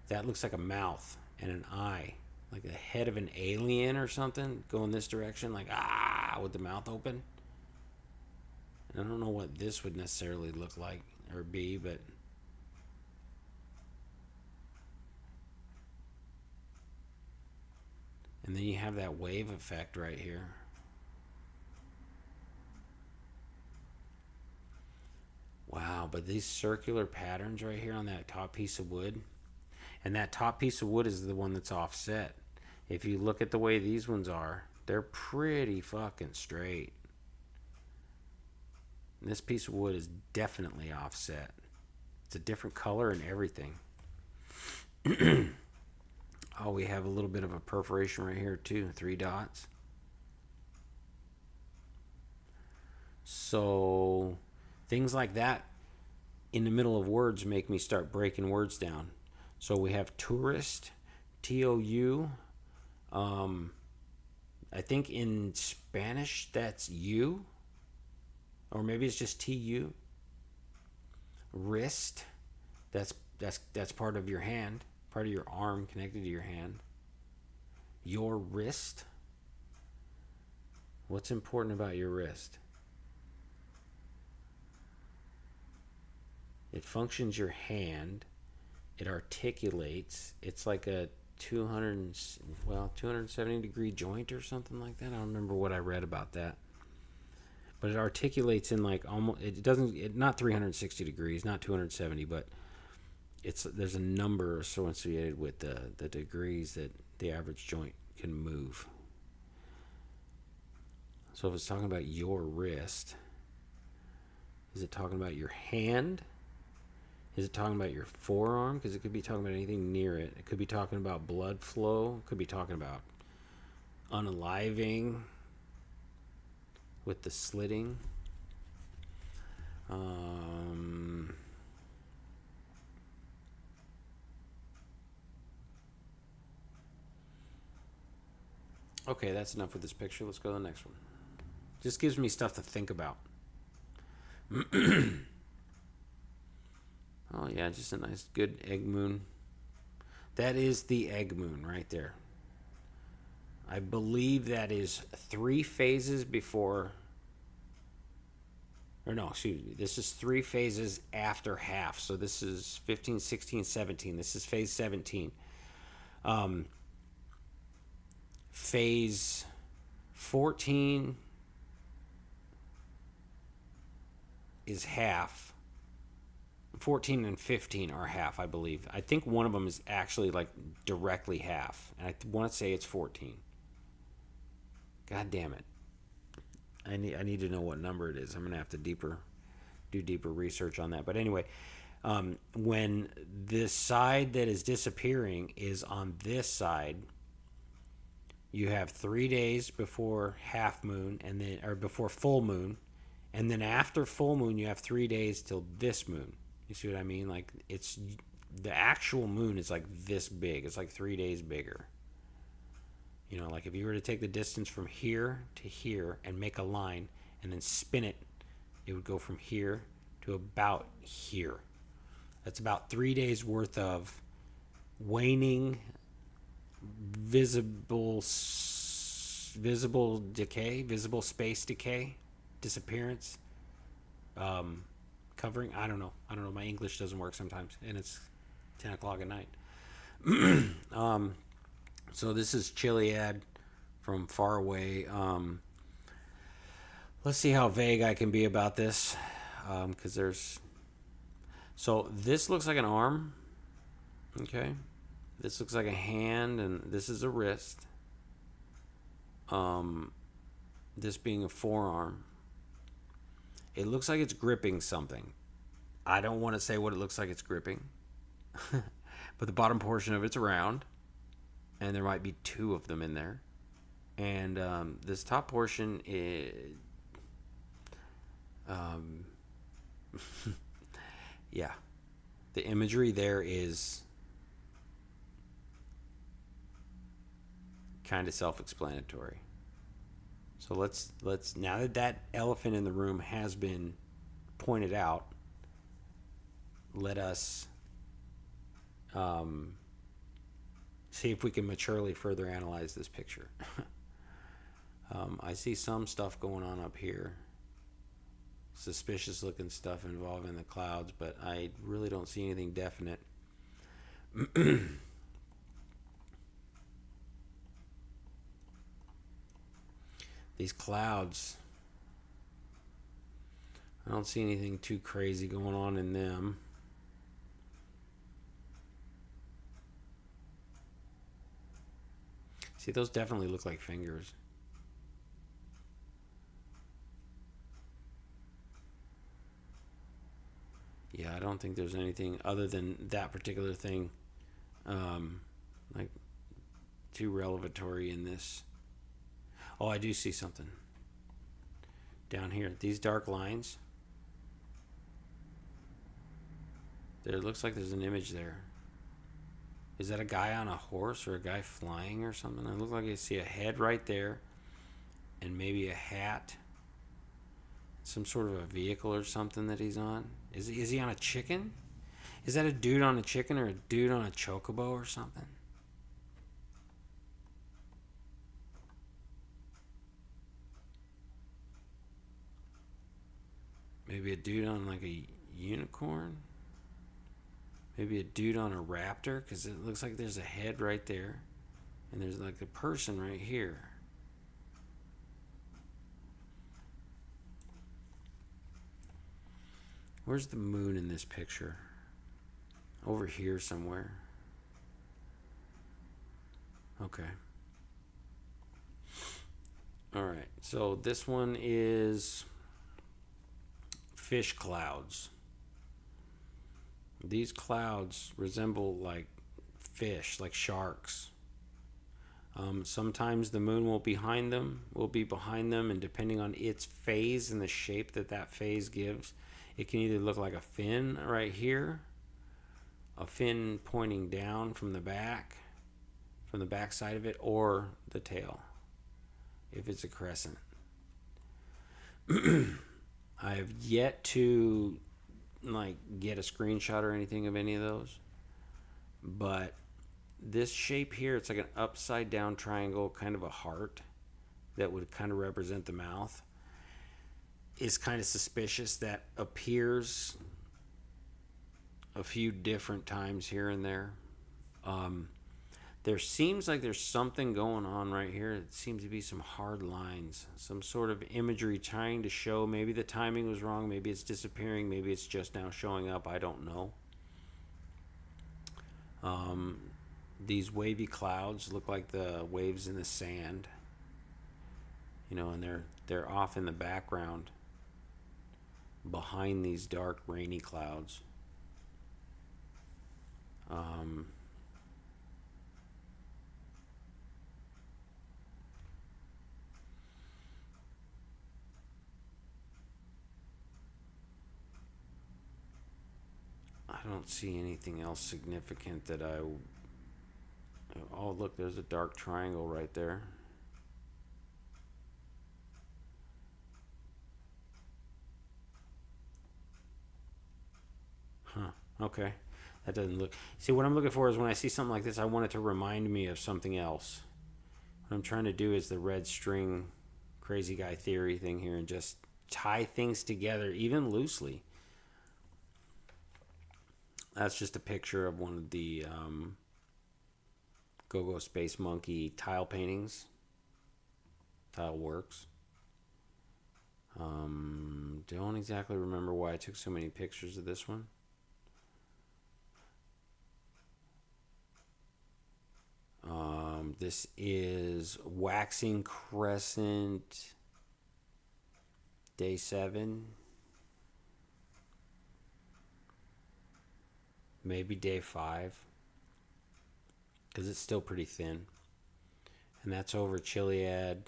That looks like a mouth and an eye. Like the head of an alien or something going this direction. Like, with the mouth open. And I don't know what this would necessarily look like or be, but... And then you have that wave effect right here. Wow, but these circular patterns right here on that top piece of wood. And that top piece of wood is the one that's offset. If you look at the way these ones are, they're pretty fucking straight. And this piece of wood is definitely offset. It's a different color and everything. Oh, we have a little bit of a perforation right here too. 3 dots. So things like that in the middle of words make me start breaking words down. So we have tourist, TOU. I think in Spanish that's U, or maybe it's just TU. Wrist, that's part of your hand, part of your arm connected to your hand. Your wrist. What's important about your wrist? It functions your hand. It articulates. It's like a 270 degree joint or something like that. I don't remember what I read about that. But it articulates in like almost, not 360 degrees, not 270, but there's a number associated with the degrees that the average joint can move. So if it's talking about your wrist, is it talking about your hand? Is it talking about your forearm? Because it could be talking about anything near it. It could be talking about blood flow. It could be talking about unaliving with the slitting. Okay, that's enough with this picture. Let's go to the next one. Just gives me stuff to think about. Oh, yeah, just a nice, good egg moon. That is the egg moon right there. I believe that is 3 phases before... Or no, excuse me. This is 3 phases after half. So this is 15, 16, 17. This is phase 17. Phase 14 is half. 14 and 15 are half, I believe. I think one of them is actually like directly half. And I want to say it's 14. God damn it. I need to know what number it is. I'm going to have to do deeper research on that. But anyway, when the side that is disappearing is on this side, you have 3 days before half moon or before full moon. And then after full moon, you have 3 days till this moon. You see what I mean? Like it's the actual moon is like this big. It's like 3 days bigger. You know, like if you were to take the distance from here to here and make a line and then spin it, it would go from here to about here. That's about 3 days worth of waning, visible decay, visible space decay, disappearance, covering. I don't know. My English doesn't work sometimes, and it's 10 o'clock at night. So this is Chiliad from far away. Let's see how vague I can be about this, because there's... So this looks like an arm, okay? This looks like a hand, and this is a wrist. This being a forearm. It looks like it's gripping something. I don't want to say what it looks like it's gripping, but the bottom portion of it's round. And there might be 2 of them in there. And this top portion is... yeah. The imagery there is kind of self-explanatory. So let's now that elephant in the room has been pointed out, let us... see if we can maturely further analyze this picture. I see some stuff going on up here. Suspicious looking stuff involving the clouds, but I really don't see anything definite. These clouds, I don't see anything too crazy going on in them. See, those definitely look like fingers. Yeah, I don't think there's anything other than that particular thing, like, too revelatory in this. Oh, I do see something down here. These dark lines. There looks like there's an image there. Is that a guy on a horse or a guy flying or something? It looks like I see a head right there and maybe a hat. Some sort of a vehicle or something that he's on. Is he on a chicken? Is that a dude on a chicken or a dude on a chocobo or something? Maybe a dude on like a unicorn? Maybe a dude on a raptor? Because it looks like there's a head right there. And there's like a person right here. Where's the moon in this picture? Over here somewhere. Okay. Alright, so this one is fish clouds. These clouds resemble like fish, like sharks. Sometimes the moon will be behind them, and depending on its phase and the shape that phase gives, it can either look like a fin right here, a fin pointing down from the back side of it, or the tail, if it's a crescent. I have yet to get a screenshot or anything of any of those, but this shape here, it's like an upside down triangle, kind of a heart that would kind of represent the mouth, is kind of suspicious. That appears a few different times here and there. There seems like there's something going on right here. It seems to be some hard lines, some sort of imagery trying to show maybe the timing was wrong, maybe it's disappearing, maybe it's just now showing up. I don't know. These wavy clouds look like the waves in the sand, and they're off in the background behind these dark rainy clouds. I don't see anything else significant that oh, look, there's a dark triangle right there. Huh. Okay. That doesn't look... See, what I'm looking for is when I see something like this, I want it to remind me of something else. What I'm trying to do is the red string crazy guy theory thing here and just tie things together, even loosely. That's just a picture of one of the Go-Go Space Monkey tile paintings. Tile works. Don't exactly remember why I took so many pictures of this one. This is Waxing Crescent, Day 7. Maybe Day 5. Because it's still pretty thin. And that's over Chiliad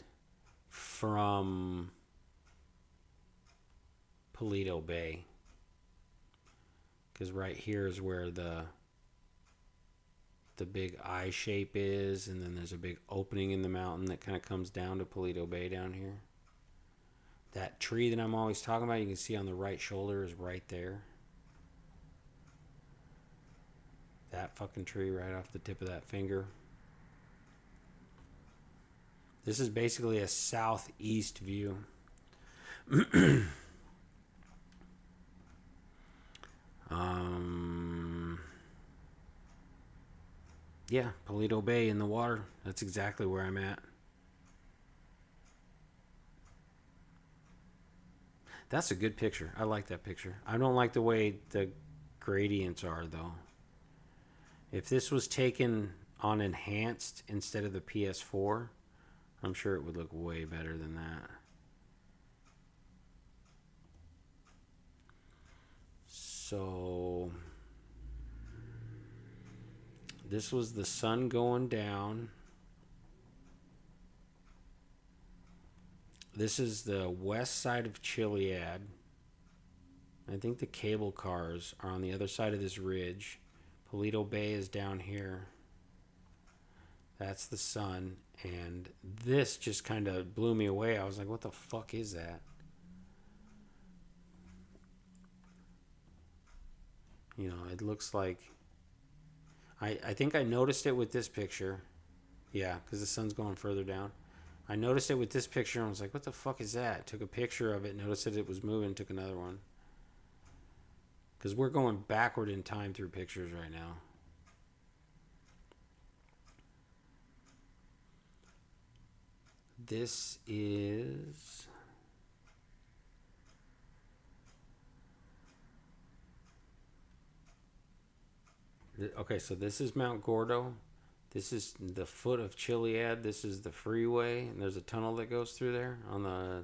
from Paleto Bay. Because right here is where the big eye shape is, and then there's a big opening in the mountain that kind of comes down to Paleto Bay down here. That tree that I'm always talking about, you can see on the right shoulder, is right there. That fucking tree right off the tip of that finger. This is basically a southeast view. Yeah, Paleto Bay in the water. That's exactly where I'm at. That's a good picture. I like that picture. I don't like the way the gradients are, though. If this was taken on enhanced instead of the PS4, I'm sure it would look way better than that. So this was the sun going down. This is the west side of Chiliad. I think the cable cars are on the other side of this ridge. Paleto Bay is down here. That's the sun. And this just kind of blew me away. I was like, what the fuck is that? You know, it looks like... I think I noticed it with this picture. Yeah, because the sun's going further down. I noticed it with this picture and I was like, what the fuck is that? Took a picture of it, noticed that it was moving, took another one. Because we're going backward in time through pictures right now. This is... Okay, so this is Mount Gordo. This is the foot of Chiliad. This is the freeway, and there's a tunnel that goes through there on the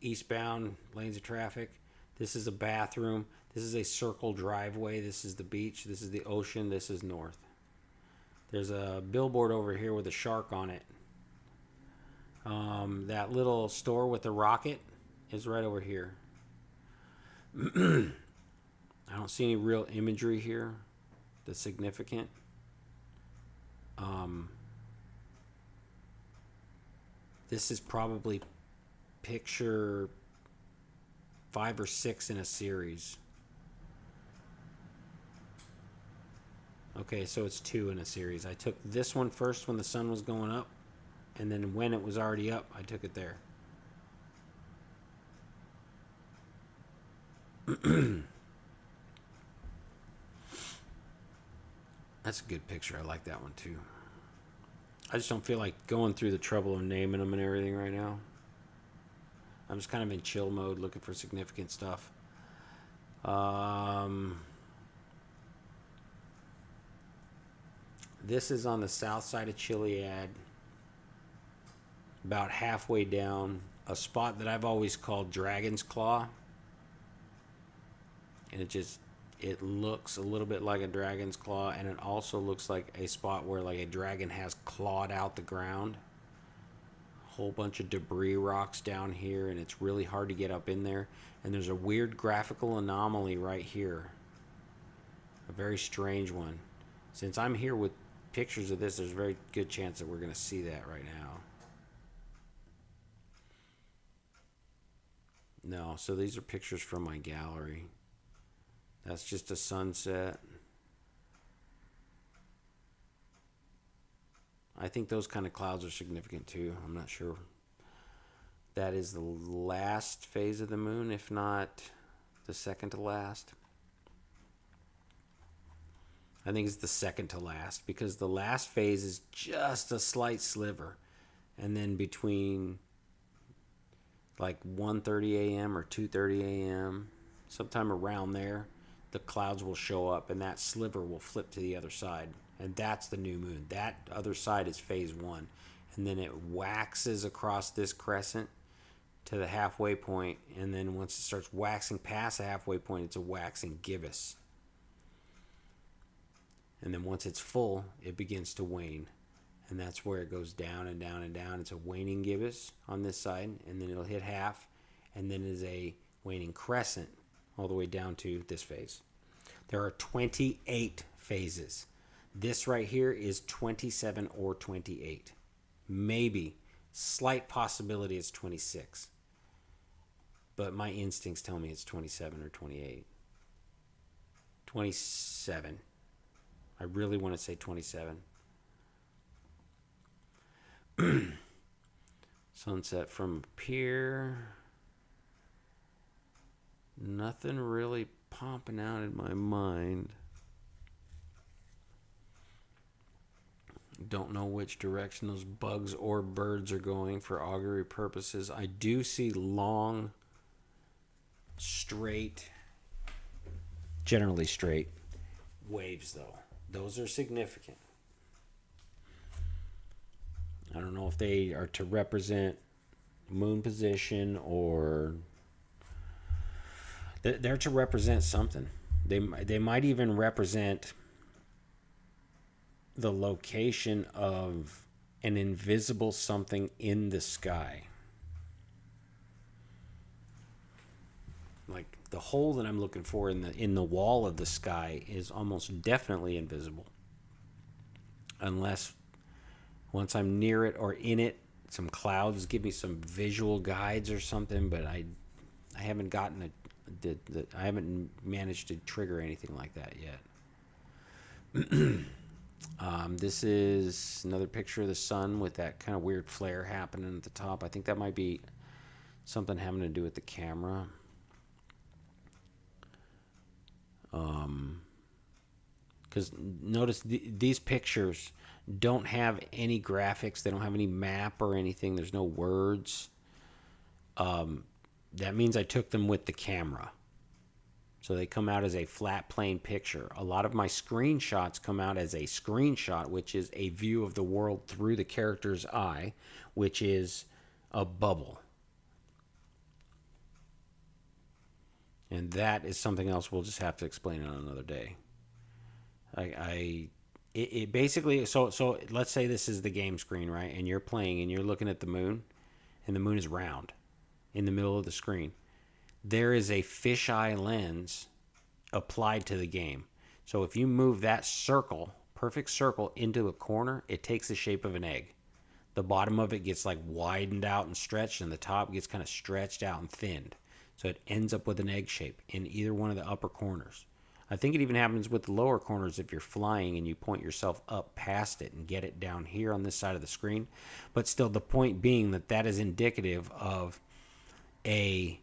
eastbound lanes of traffic. This is a bathroom. This is a circle driveway. This is the beach. This is the ocean. This is north. There's a billboard over here with a shark on it. That little store with the rocket is right over here. I don't see any real imagery here that's significant. This is probably picture 5 or 6 in a series. Okay, so it's 2 in a series. I took this one first when the sun was going up, and then when it was already up, I took it there. That's a good picture. I like that one too. I just don't feel like going through the trouble of naming them and everything right now. I'm just kind of in chill mode, looking for significant stuff. This is on the south side of Chiliad, about halfway down, a spot that I've always called Dragon's Claw. And it looks a little bit like a dragon's claw, and it also looks like a spot where like a dragon has clawed out the ground. A whole bunch of debris rocks down here, and it's really hard to get up in there. And there's a weird graphical anomaly right here. A very strange one. Since I'm here with pictures of this, there's a very good chance that we're going to see that right now. No, so these are pictures from my gallery. That's just a sunset. I think those kind of clouds are significant too. I'm not sure. That is the last phase of the moon, if not the second to last. I think it's the second to last because the last phase is just a slight sliver. And then between like 1:30 a.m. or 2:30 a.m., sometime around there, the clouds will show up and that sliver will flip to the other side. And that's the new moon. That other side is phase 1. And then it waxes across this crescent to the halfway point. And then once it starts waxing past the halfway point, it's a waxing gibbous. And then once it's full, it begins to wane. And that's where it goes down and down and down. It's a waning gibbous on this side. And then it'll hit half. And then it is a waning crescent all the way down to this phase. There are 28 phases. This right here is 27 or 28. Maybe. Slight possibility it's 26. But my instincts tell me it's 27 or 28. 27. I really want to say 27. Sunset from up here. Nothing really popping out in my mind. Don't know which direction those bugs or birds are going for augury purposes. I do see long, straight, generally straight waves though. Those are significant. I don't know if they are to represent moon position or they're to represent something. They might even represent the location of an invisible something in the sky. Like the hole that I'm looking for in the wall of the sky is almost definitely invisible. unless once I'm near it or in it, some clouds give me some visual guides or something. But I haven't gotten I haven't managed to trigger anything like that yet. This is another picture of the sun with that kind of weird flare happening at the top. I think that might be something having to do with the camera. Because notice these pictures don't have any graphics. They don't have any map or anything. There's no words. That means I took them with the camera. So they come out as a flat plane picture. A lot of my screenshots come out as a screenshot, which is a view of the world through the character's eye, which is a bubble. And that is something else we'll just have to explain on another day. It basically, so let's say this is the game screen, right? And you're playing and you're looking at the moon, and the moon is round in the middle of the screen. There is a fisheye lens applied to the game. So if you move that circle, perfect circle, into a corner, it takes the shape of an egg. The bottom of it gets like widened out and stretched, and the top gets kind of stretched out and thinned. So it ends up with an egg shape in either one of the upper corners. I think it even happens with the lower corners if you're flying and you point yourself up past it and get it down here on this side of the screen. But still, the point being that is indicative of a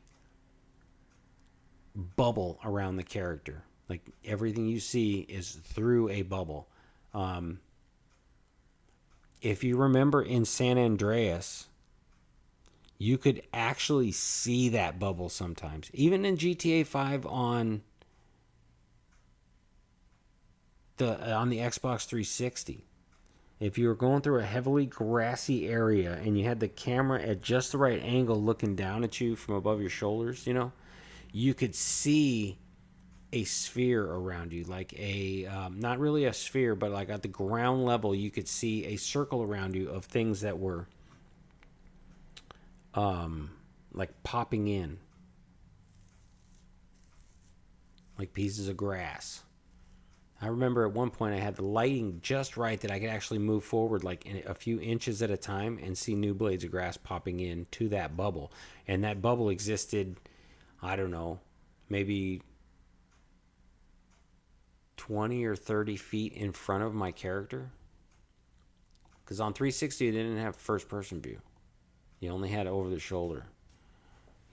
bubble around the character. Like everything you see is through a bubble. If you remember in San Andreas, you could actually see that bubble sometimes. Even in GTA 5 on the Xbox 360. If you were going through a heavily grassy area and you had the camera at just the right angle looking down at you from above your shoulders, you could see a sphere around you, like a not really a sphere, but like at the ground level you could see a circle around you of things that were like popping in, like pieces of grass. I remember at one point I had the lighting just right that I could actually move forward like a few inches at a time and see new blades of grass popping in to that bubble. And that bubble existed, I don't know, maybe 20 or 30 feet in front of my character. Because on 360 they didn't have first person view. You only had over the shoulder.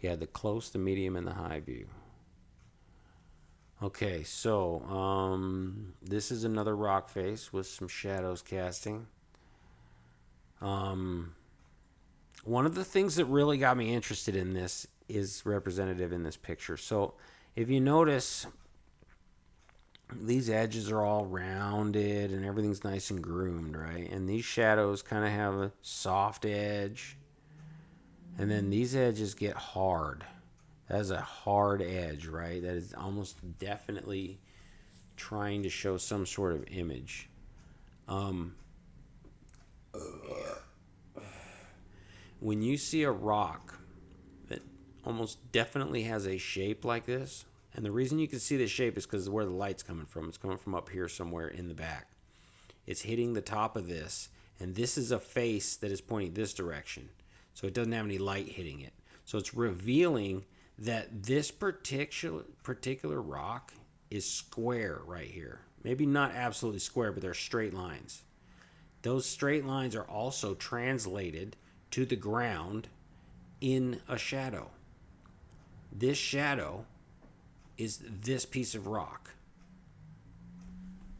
You had the close, the medium, and the high view. Okay, so this is another rock face with some shadows casting. One of the things that really got me interested in this is representative in this picture. So if you notice, these edges are all rounded and everything's nice and groomed, right? And these shadows kind of have a soft edge. And then these edges get hard. That is a hard edge, right? That is almost definitely trying to show some sort of image. When you see a rock that almost definitely has a shape like this, and the reason you can see the shape is because of where the light's coming from. It's coming from up here somewhere in the back. It's hitting the top of this, and this is a face that is pointing this direction. So it doesn't have any light hitting it. So it's revealing that this particular rock is square right here. Maybe not absolutely square, but they're straight lines. Those straight lines are also translated to the ground in a shadow. This shadow is this piece of rock.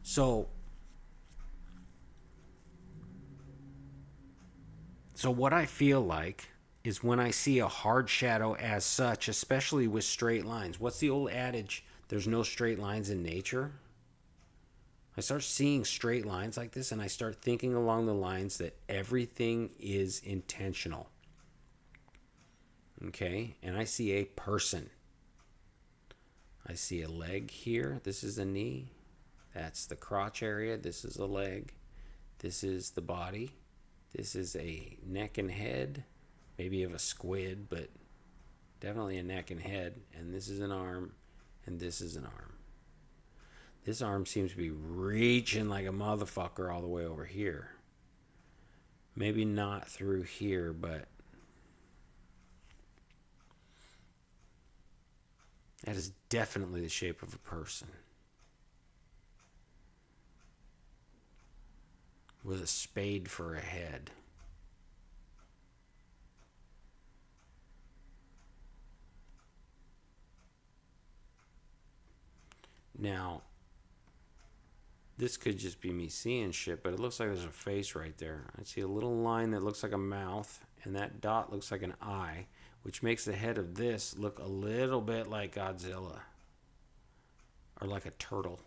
So what I feel like is when I see a hard shadow as such, especially with straight lines. What's the old adage? There's no straight lines in nature. I start seeing straight lines like this, and I start thinking along the lines that everything is intentional. Okay? And I see a person. I see a leg here. This is a knee. That's the crotch area. This is a leg. This is the body. This is a neck and head. Maybe of a squid, but definitely a neck and head. And this is an arm, and this is an arm. This arm seems to be reaching like a motherfucker all the way over here. Maybe not through here, but that is definitely the shape of a person. With a spade for a head. Now, this could just be me seeing shit, but it looks like there's a face right there. I see a little line that looks like a mouth, and that dot looks like an eye, which makes the head of this look a little bit like Godzilla. Or like a turtle.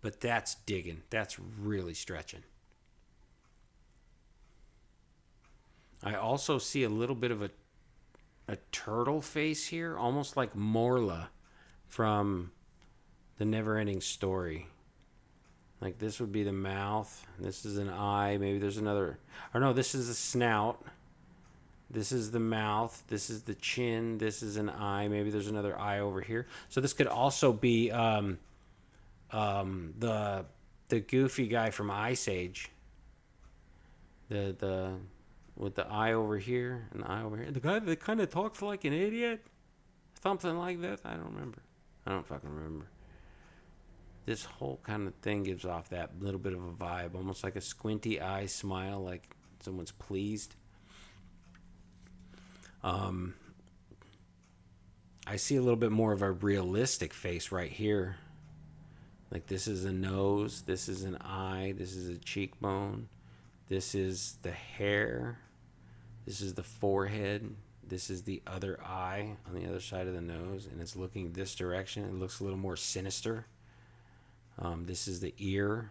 But that's digging. That's really stretching. I also see a little bit of a turtle face here, almost like Morla from The Never-Ending Story. Like this would be the mouth. This is an eye. Maybe there's another. Or no, this is the snout. This is the mouth. This is the chin. This is an eye. Maybe there's another eye over here. So this could also be the goofy guy from Ice Age. The with the eye over here and the eye over here. The guy that kind of talks like an idiot. Something like that. I don't remember. I don't fucking remember. This whole kind of thing gives off that little bit of a vibe, almost like a squinty eye smile, like someone's pleased. I see a little bit more of a realistic face right here. Like this is a nose, this is an eye, this is a cheekbone, this is the hair, this is the forehead, this is the other eye on the other side of the nose, and it's looking this direction. It looks a little more sinister. This is the ear,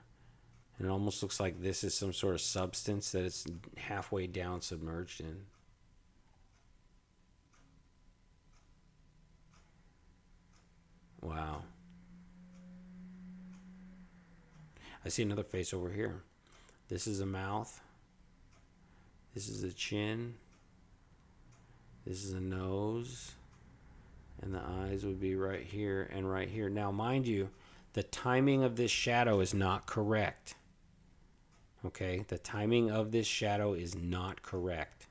and it almost looks like this is some sort of substance that it's halfway down submerged in. Wow. I see another face over here. This is a mouth. This is a chin. This is a nose. And the eyes would be right here and right here. Now, mind you, the timing of this shadow is not correct. Okay? The timing of this shadow is not correct.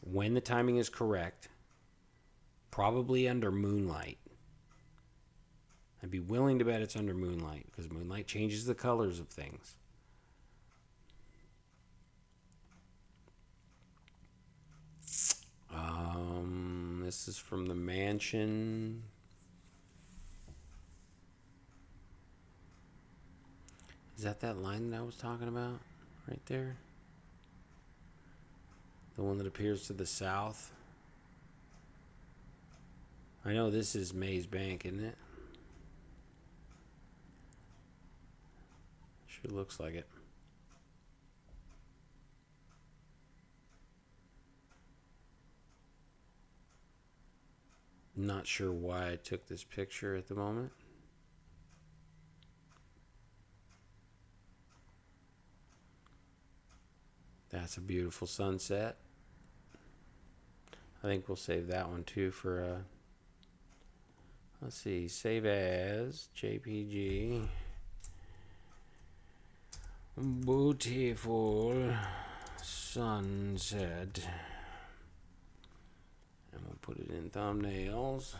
When the timing is correct, probably under moonlight. I'd be willing to bet it's under moonlight, because moonlight changes the colors of things. This is from the mansion. Is that line that I was talking about? Right there? The one that appears to the south? I know this is Maze Bank, isn't it? Sure looks like it. Not sure why I took this picture at the moment. That's a beautiful sunset. I think we'll save that one too for let's see, save as JPG. Beautiful sunset. And we'll put it in thumbnails.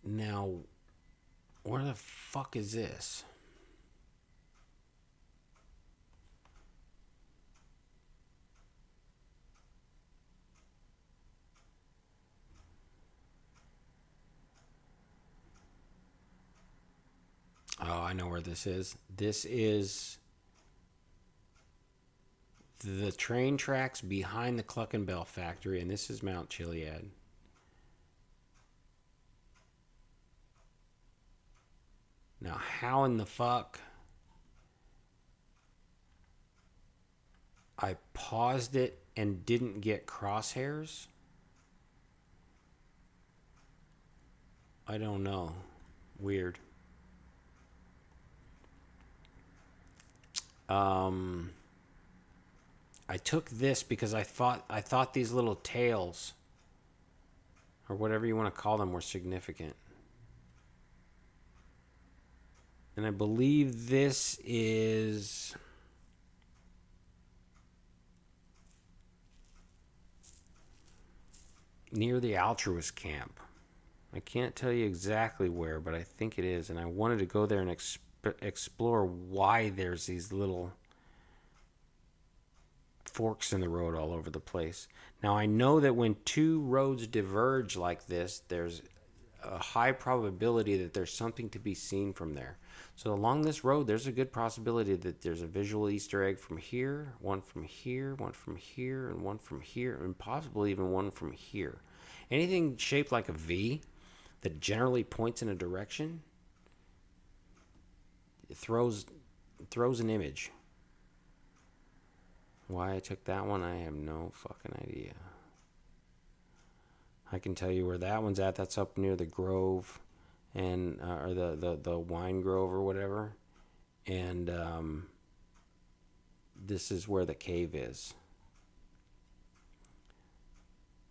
Now, where the fuck is this? Oh, I know where this is. This is the train tracks behind the Cluckenbell factory, and this is Mount Chiliad. Now, how in the fuck? I paused it and didn't get crosshairs? I don't know. Weird. I took this because I thought these little tails, or whatever you want to call them, were significant. And I believe this is near the altruist camp. I can't tell you exactly where, but I think it is. And I wanted to go there and explore why there's these little forks in the road all over the place. Now, I know that when two roads diverge like this, there's a high probability that there's something to be seen from there. So along this road, there's a good possibility that there's a visual Easter egg from here, one from here, one from here, and one from here, and possibly even one from here. Anything shaped like a V that generally points in a direction, it throws an image. Why I took that one, I have no fucking idea. I can tell you where that one's at. That's up near the grove, and or the wine grove or whatever. And this is where the cave is.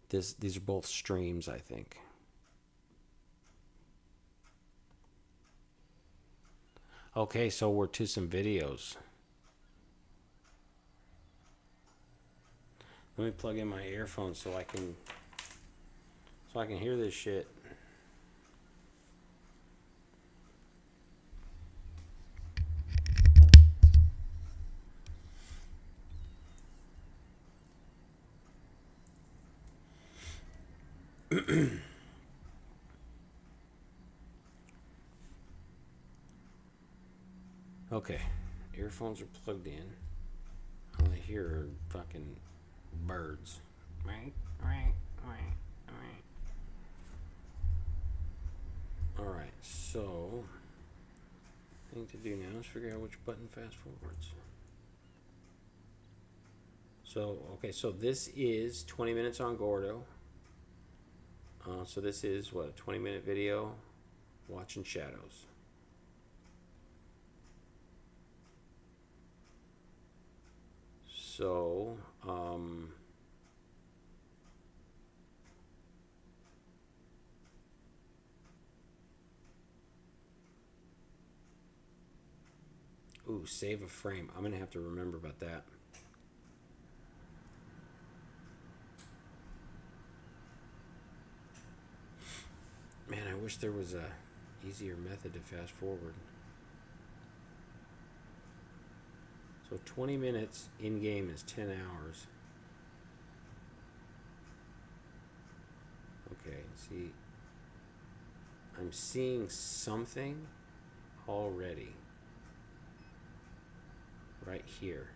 These are both streams, I think. Okay, so we're to some videos. Let me plug in my earphones so I can hear this shit. Okay, earphones are plugged in. All I hear are fucking birds. Alright, so thing to do now is figure out which button fast forwards. So, okay, so this is 20 minutes on Gordo. So this is, what, a 20-minute video watching shadows. So, ooh, save a frame. I'm going to have to remember about that. Man, I wish there was a easier method to fast forward. So 20 minutes in-game is 10 hours. Okay, see, I'm seeing something already right here.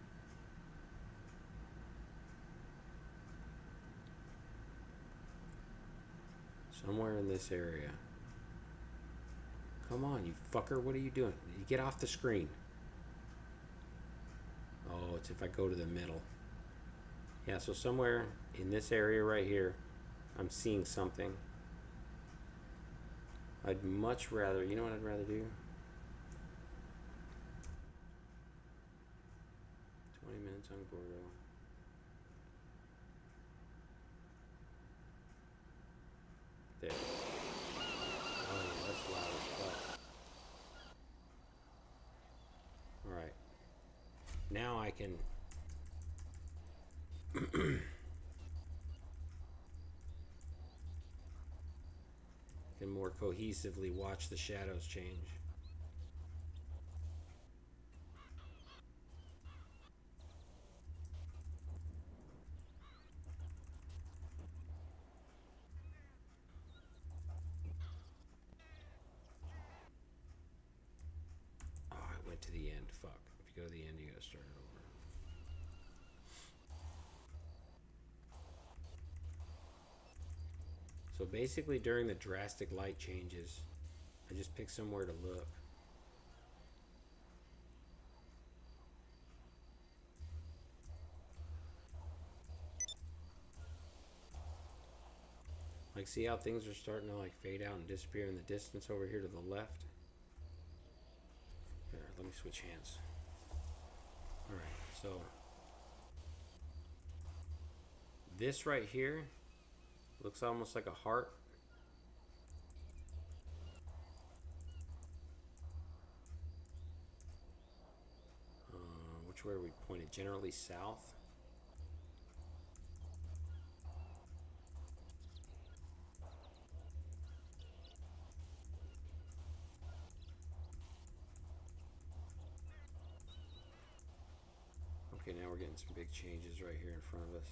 Somewhere in this area. Come on, you fucker, what are you doing? You get off the screen. Oh, it's if I go to the middle. Yeah, so somewhere in this area right here, I'm seeing something. I'd much rather, you know what I'd rather do? 20 minutes on Gordo. There. Oh yeah, that's loud as fuck. Alright. Now I can more cohesively watch the shadows change. Oh, I went to the end. Fuck. If you go to the end, you gotta start it over. So basically during the drastic light changes, I just pick somewhere to look. Like Like, see how things are starting to like fade out and disappear in the distance over here to the left? Here, let me switch hands. Alright, so this right here looks almost like a heart. Which way are we pointed? Generally south. Okay, now we're getting some big changes right here in front of us.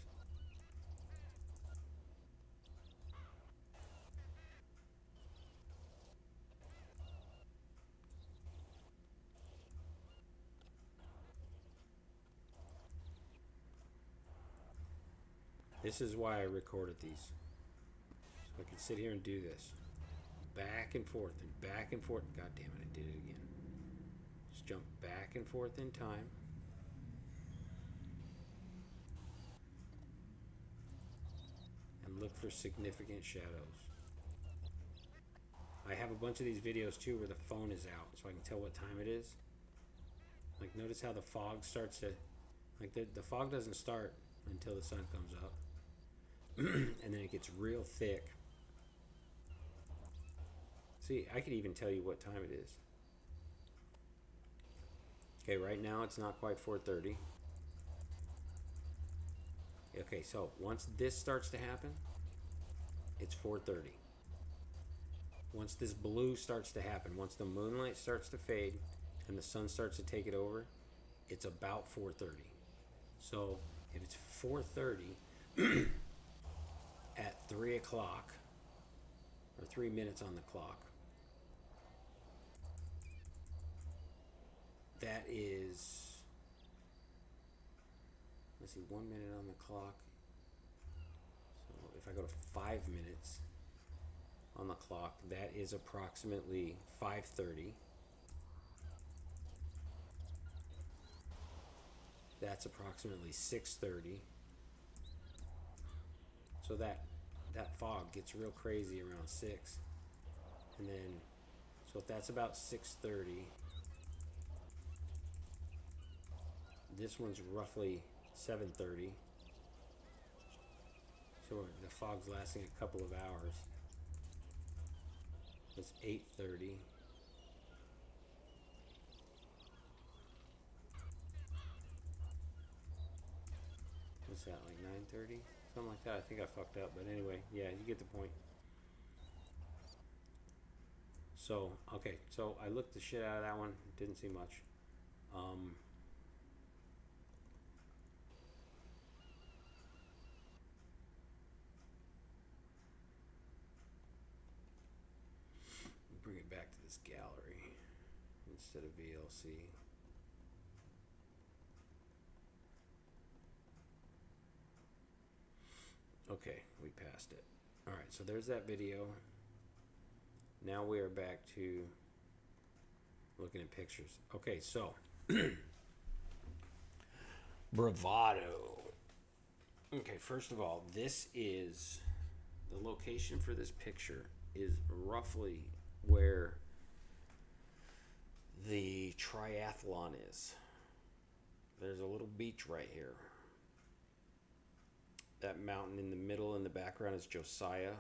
This is why I recorded these. So I can sit here and do this. Back and forth and back and forth. God damn it, I did it again. Just jump back and forth in time. And look for significant shadows. I have a bunch of these videos too where the phone is out so I can tell what time it is. Like, notice how the fog starts to, like, the fog doesn't start until the sun comes up. And then it gets real thick. See, I could even tell you what time it is. Okay, right now it's not quite 4:30. Okay, so once this starts to happen, it's 4:30. Once this blue starts to happen, once the moonlight starts to fade and the sun starts to take it over, it's about 4:30. So if it's 4:30 at 3 o'clock, or 3 minutes on the clock, that is, let's see, 1 minute on the clock. So if I go to 5 minutes on the clock, that is approximately 5:30. That's approximately 6:30. So that fog gets real crazy around 6. And then, so if that's about 6:30, this one's roughly 7:30. So the fog's lasting a couple of hours. It's 8:30. What's that, like 9:30? Something like that. I think I fucked up, but anyway, yeah, you get the point. So, okay, so I looked the shit out of that one. Didn't see much. Bring it back to this gallery instead of VLC. Okay, we passed it. Alright, so there's that video. Now we are back to looking at pictures. Okay, so bravado. Okay, first of all, this is the location for this picture is roughly where the triathlon is. There's a little beach right here. That mountain in the middle in the background is Josiah,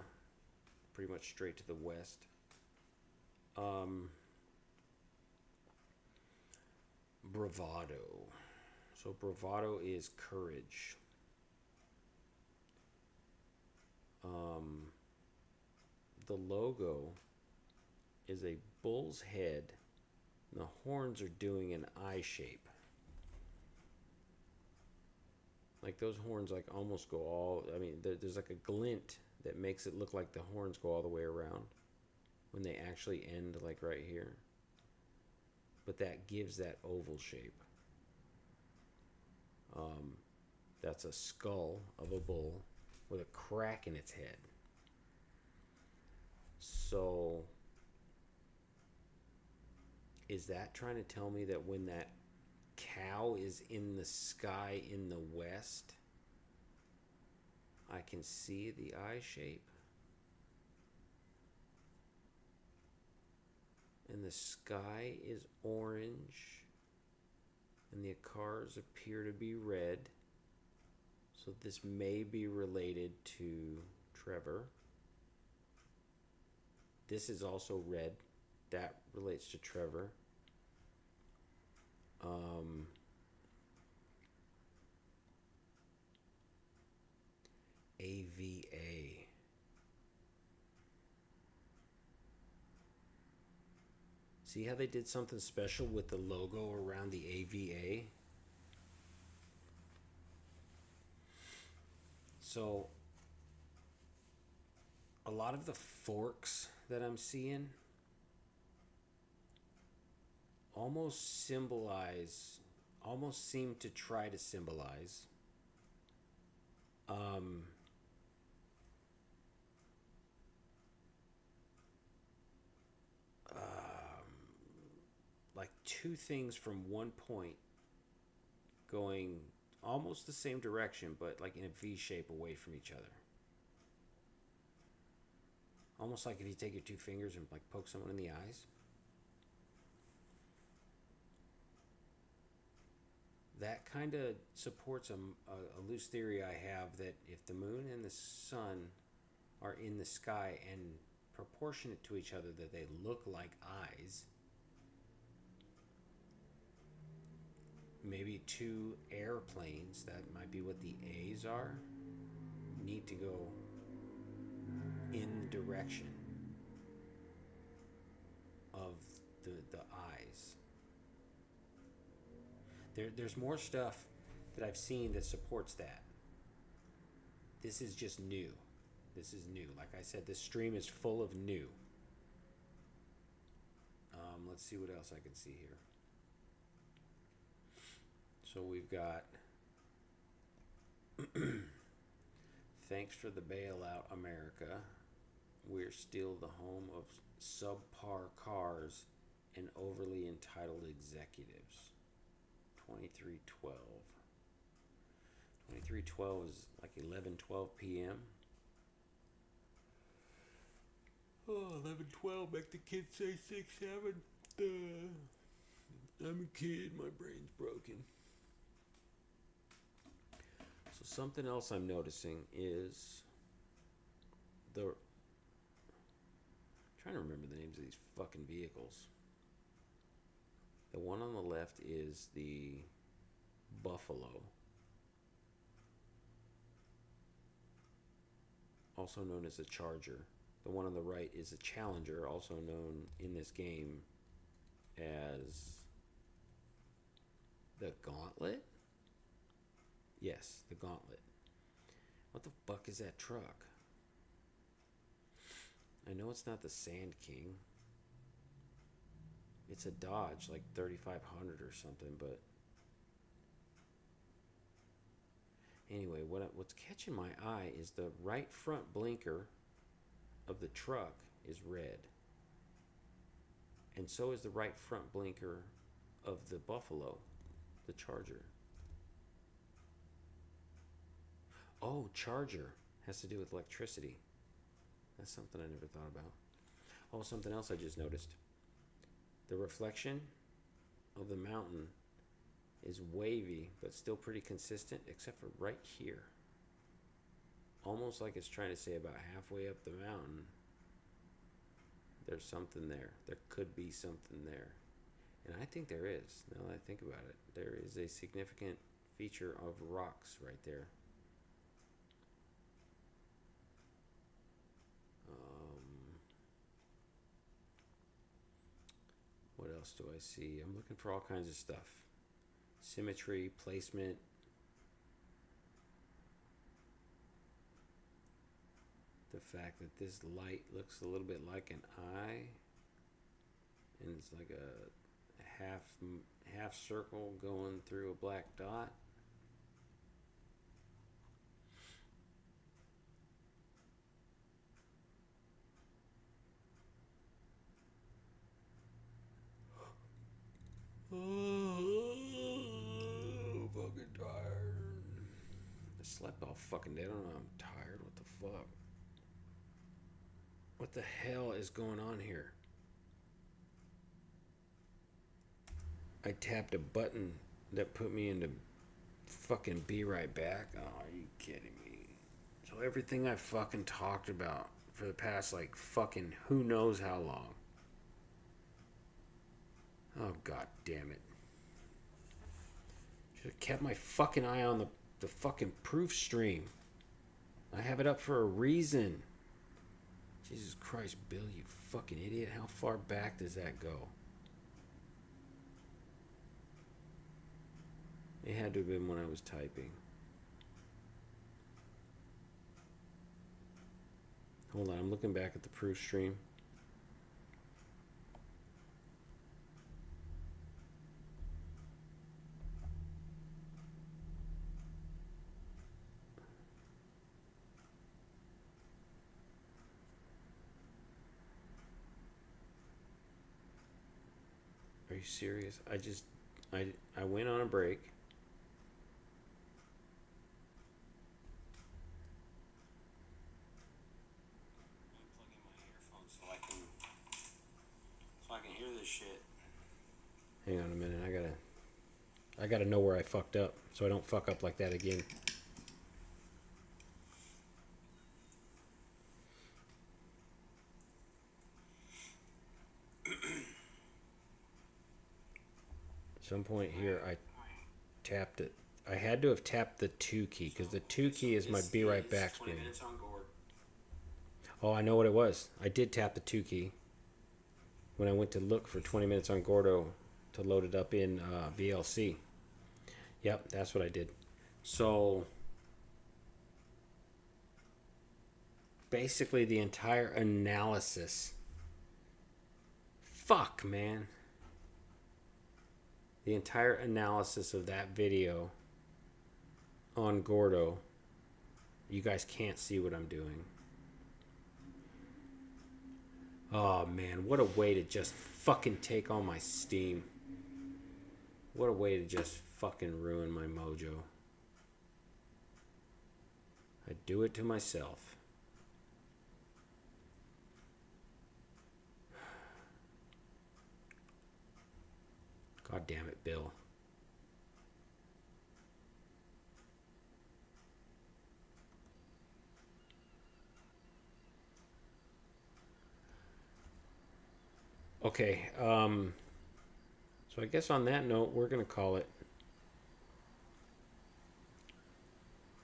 pretty much straight to the west. Bravado. So bravado is courage. The logo is a bull's head, and the horns are doing an eye shape. Like those horns like almost go all, I mean, there's like a glint that makes it look like the horns go all the way around when they actually end like right here. But that gives that oval shape. That's a skull of a bull with a crack in its head. So is that trying to tell me that when that cow is in the sky in the west, I can see the eye shape? the sky is orange, and the cars appear to be red. So this may be related to Trevor. This is also red. That relates to Trevor. AVA. See how they did something special with the logo around the AVA? So, a lot of the forks that I'm seeing almost seem to try to symbolize um, like two things from one point going almost the same direction, but like in a V shape away from each other. Almost like if you take your two fingers and like poke someone in the eyes. That kind of supports a loose theory I have that if the moon and the sun are in the sky and proportionate to each other, that they look like eyes. Maybe two airplanes, that might be what the A's are, need to go in the direction of the eyes. There's more stuff that I've seen that supports that. This is just new. This is new. Like I said, this stream is full of new. Let's see what else I can see here. So we've got thanks for the bailout, America. We're still the home of subpar cars and overly entitled executives. 2312. 2312 is like 11:12 p.m. Oh, 11:12, make the kids say 6-7. I'm a kid, my brain's broken. So something else I'm noticing is I'm trying to remember the names of these fucking vehicles. The one on the left is the Buffalo, also known as a Charger. The one on the right is a Challenger, also known in this game as the Gauntlet? Yes, the Gauntlet. What the fuck is that truck? I know it's not the Sand King. It's a Dodge, like 3500 or something, but anyway, what's catching my eye is the right front blinker of the truck is red. And so is the right front blinker of the Buffalo, the Charger. Oh, Charger has to do with electricity. That's something I never thought about. Oh, something else I just noticed. The reflection of the mountain is wavy, but still pretty consistent, except for right here. Almost like it's trying to say about halfway up the mountain, there's something there. There could be something there. And I think there is, now that I think about it. There is a significant feature of rocks right there. What else do I see? I'm looking for all kinds of stuff. Symmetry, placement. The fact that this light looks a little bit like an eye. And it's like a half circle going through a black dot. Oh, fucking tired. I slept all fucking day. I don't know. I'm tired. What the fuck? What the hell is going on here? I tapped a button that put me into fucking be right back. Oh, are you kidding me? So everything I fucking talked about for the past like fucking who knows how long. Oh, god damn it. Should have kept my fucking eye on the fucking proof stream. I have it up for a reason. Jesus Christ, Bill, you fucking idiot. How far back does that go? It had to have been when I was typing. Hold on, I'm looking back at the proof stream. Are you serious? I went on a break. So I can hear this shit. Hang on a minute. I gotta know where I fucked up so I don't fuck up like that again. At some point here I tapped it. I had to have tapped the 2 key because the 2 key is my be right back screen. Oh, I know what it was. I did tap the 2 key when I went to look for 20 minutes on Gordo to load it up in VLC. Yep, that's what I did. So basically the entire analysis. Fuck, man. The entire analysis of that video on Gordo, you guys can't see what I'm doing. Oh man, what a way to just fucking take all my steam. What a way to just fucking ruin my mojo. I do it to myself. God damn it, Bill. Okay, so I guess on that note, we're going to call it.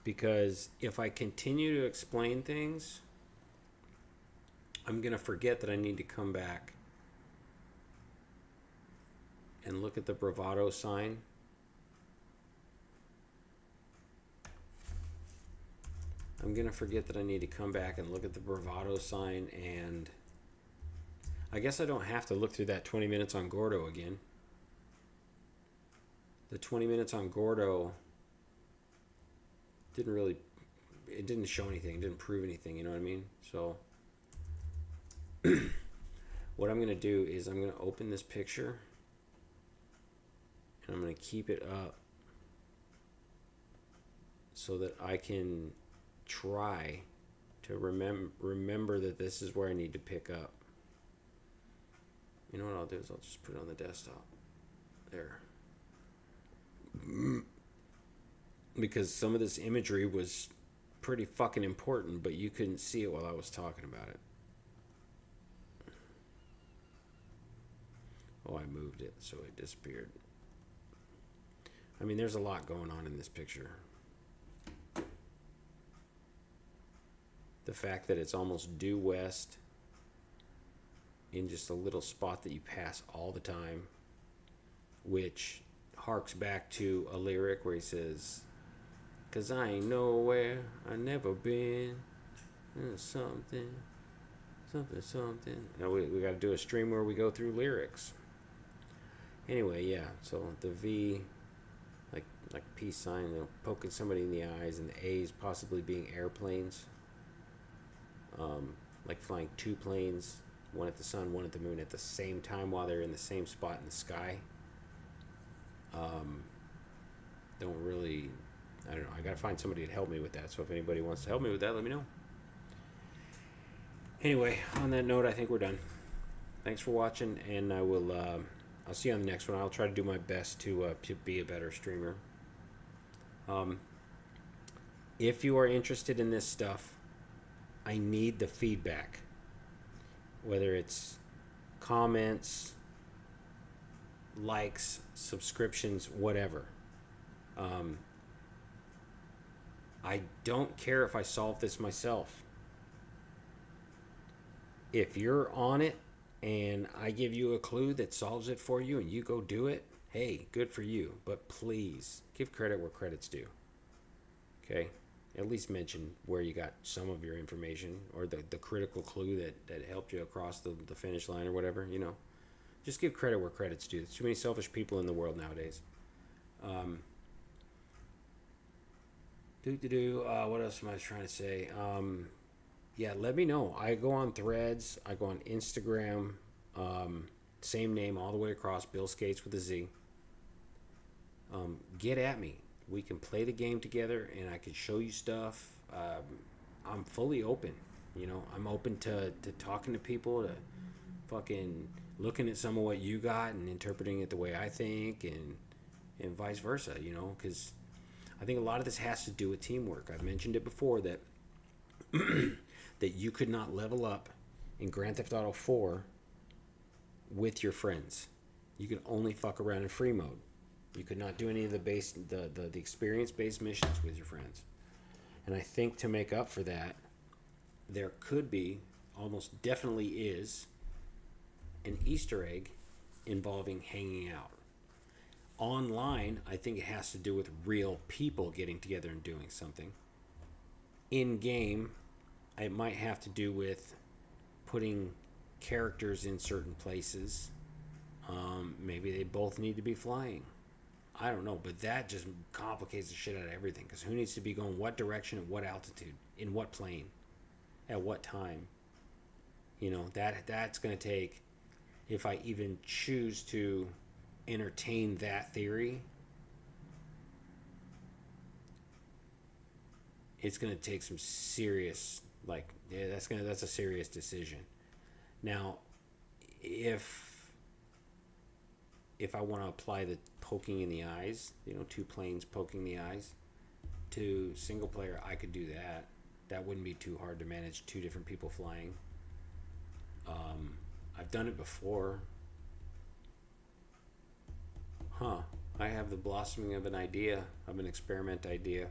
Because if I continue to explain things, I'm going to forget that I need to come back and look at the bravado sign. I'm going to forget that I need to come back and look at the bravado sign, and I guess I don't have to look through that 20 minutes on Gordo again. The 20 minutes on Gordo it didn't show anything, it didn't prove anything, you know what I mean? So what I'm going to do is I'm going to open this picture and I'm going to keep it up so that I can try to remember that this is where I need to pick up. You know what I'll do is I'll just put it on the desktop. There. Because some of this imagery was pretty fucking important, but you couldn't see it while I was talking about it. Oh, I moved it, so it disappeared. I mean, there's a lot going on in this picture. The fact that it's almost due west in just a little spot that you pass all the time, which harks back to a lyric where he says, "'Cause I ain't nowhere, I never been, something. Now we got to do a stream where we go through lyrics. Anyway, yeah, so the V, like peace sign, you know, poking somebody in the eyes, and the A's possibly being airplanes. Like flying 2 planes, one at the sun, one at the moon at the same time while they're in the same spot in the sky. Don't really, I don't know, I gotta find somebody to help me with that, so if anybody wants to help me with that, let me know. Anyway, on that note, I think we're done. Thanks for watching, and I'll I'll see you on the next one. I'll try to do my best to be a better streamer. If you are interested in this stuff, I need the feedback. Whether it's comments, likes, subscriptions, whatever. I don't care if I solve this myself. If you're on it and I give you a clue that solves it for you and you go do it, hey, good for you. But please give credit where credit's due. Okay? At least mention where you got some of your information or the critical clue that helped you across the finish line or whatever, you know. Just give credit where credit's due. There's too many selfish people in the world nowadays. What else am I trying to say? Yeah, let me know. I go on Threads. I go on Instagram. Same name all the way across. Bill Skates with a Z. Get at me. We can play the game together, and I can show you stuff. I'm fully open. You know, I'm open to talking to people, to fucking looking at some of what you got and interpreting it the way I think, and vice versa. You know, because I think a lot of this has to do with teamwork. I've mentioned it before that that you could not level up in Grand Theft Auto 4 with your friends. You could only fuck around in free mode. You could not do any of the experience-based missions with your friends. And I think to make up for that, there could be, almost definitely is, an Easter egg involving hanging out. Online, I think it has to do with real people getting together and doing something. In-game, it might have to do with putting characters in certain places. Maybe they both need to be flying. I don't know, but that just complicates the shit out of everything. Because who needs to be going what direction at what altitude, in what plane, at what time? You know, that's going to take, if I even choose to entertain that theory, it's going to take some serious, that's a serious decision. Now, if I want to apply the poking in the eyes, you know, 2 planes poking the eyes to single player, I could do that. That wouldn't be too hard to manage 2 different people flying. I've done it before. I have the blossoming of an idea, of an experiment idea.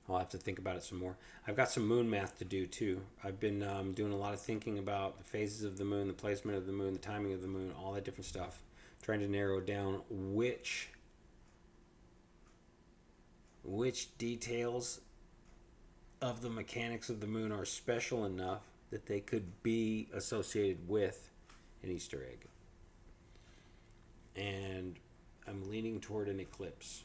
I'll have to think about it some more. I've got some moon math to do too. I've been doing a lot of thinking about the phases of the moon, the placement of the moon, the timing of the moon, all that different stuff. Trying to narrow down which details of the mechanics of the moon are special enough that they could be associated with an Easter egg. And I'm leaning toward an eclipse.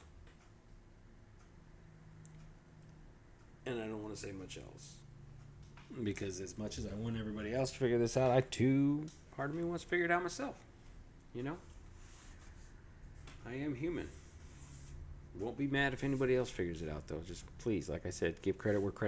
And I don't want to say much else. Because as much as I want everybody else to figure this out, part of me wants to figure it out myself. You know? I am human. Won't be mad if anybody else figures it out, though. Just please, like I said, give credit where credit's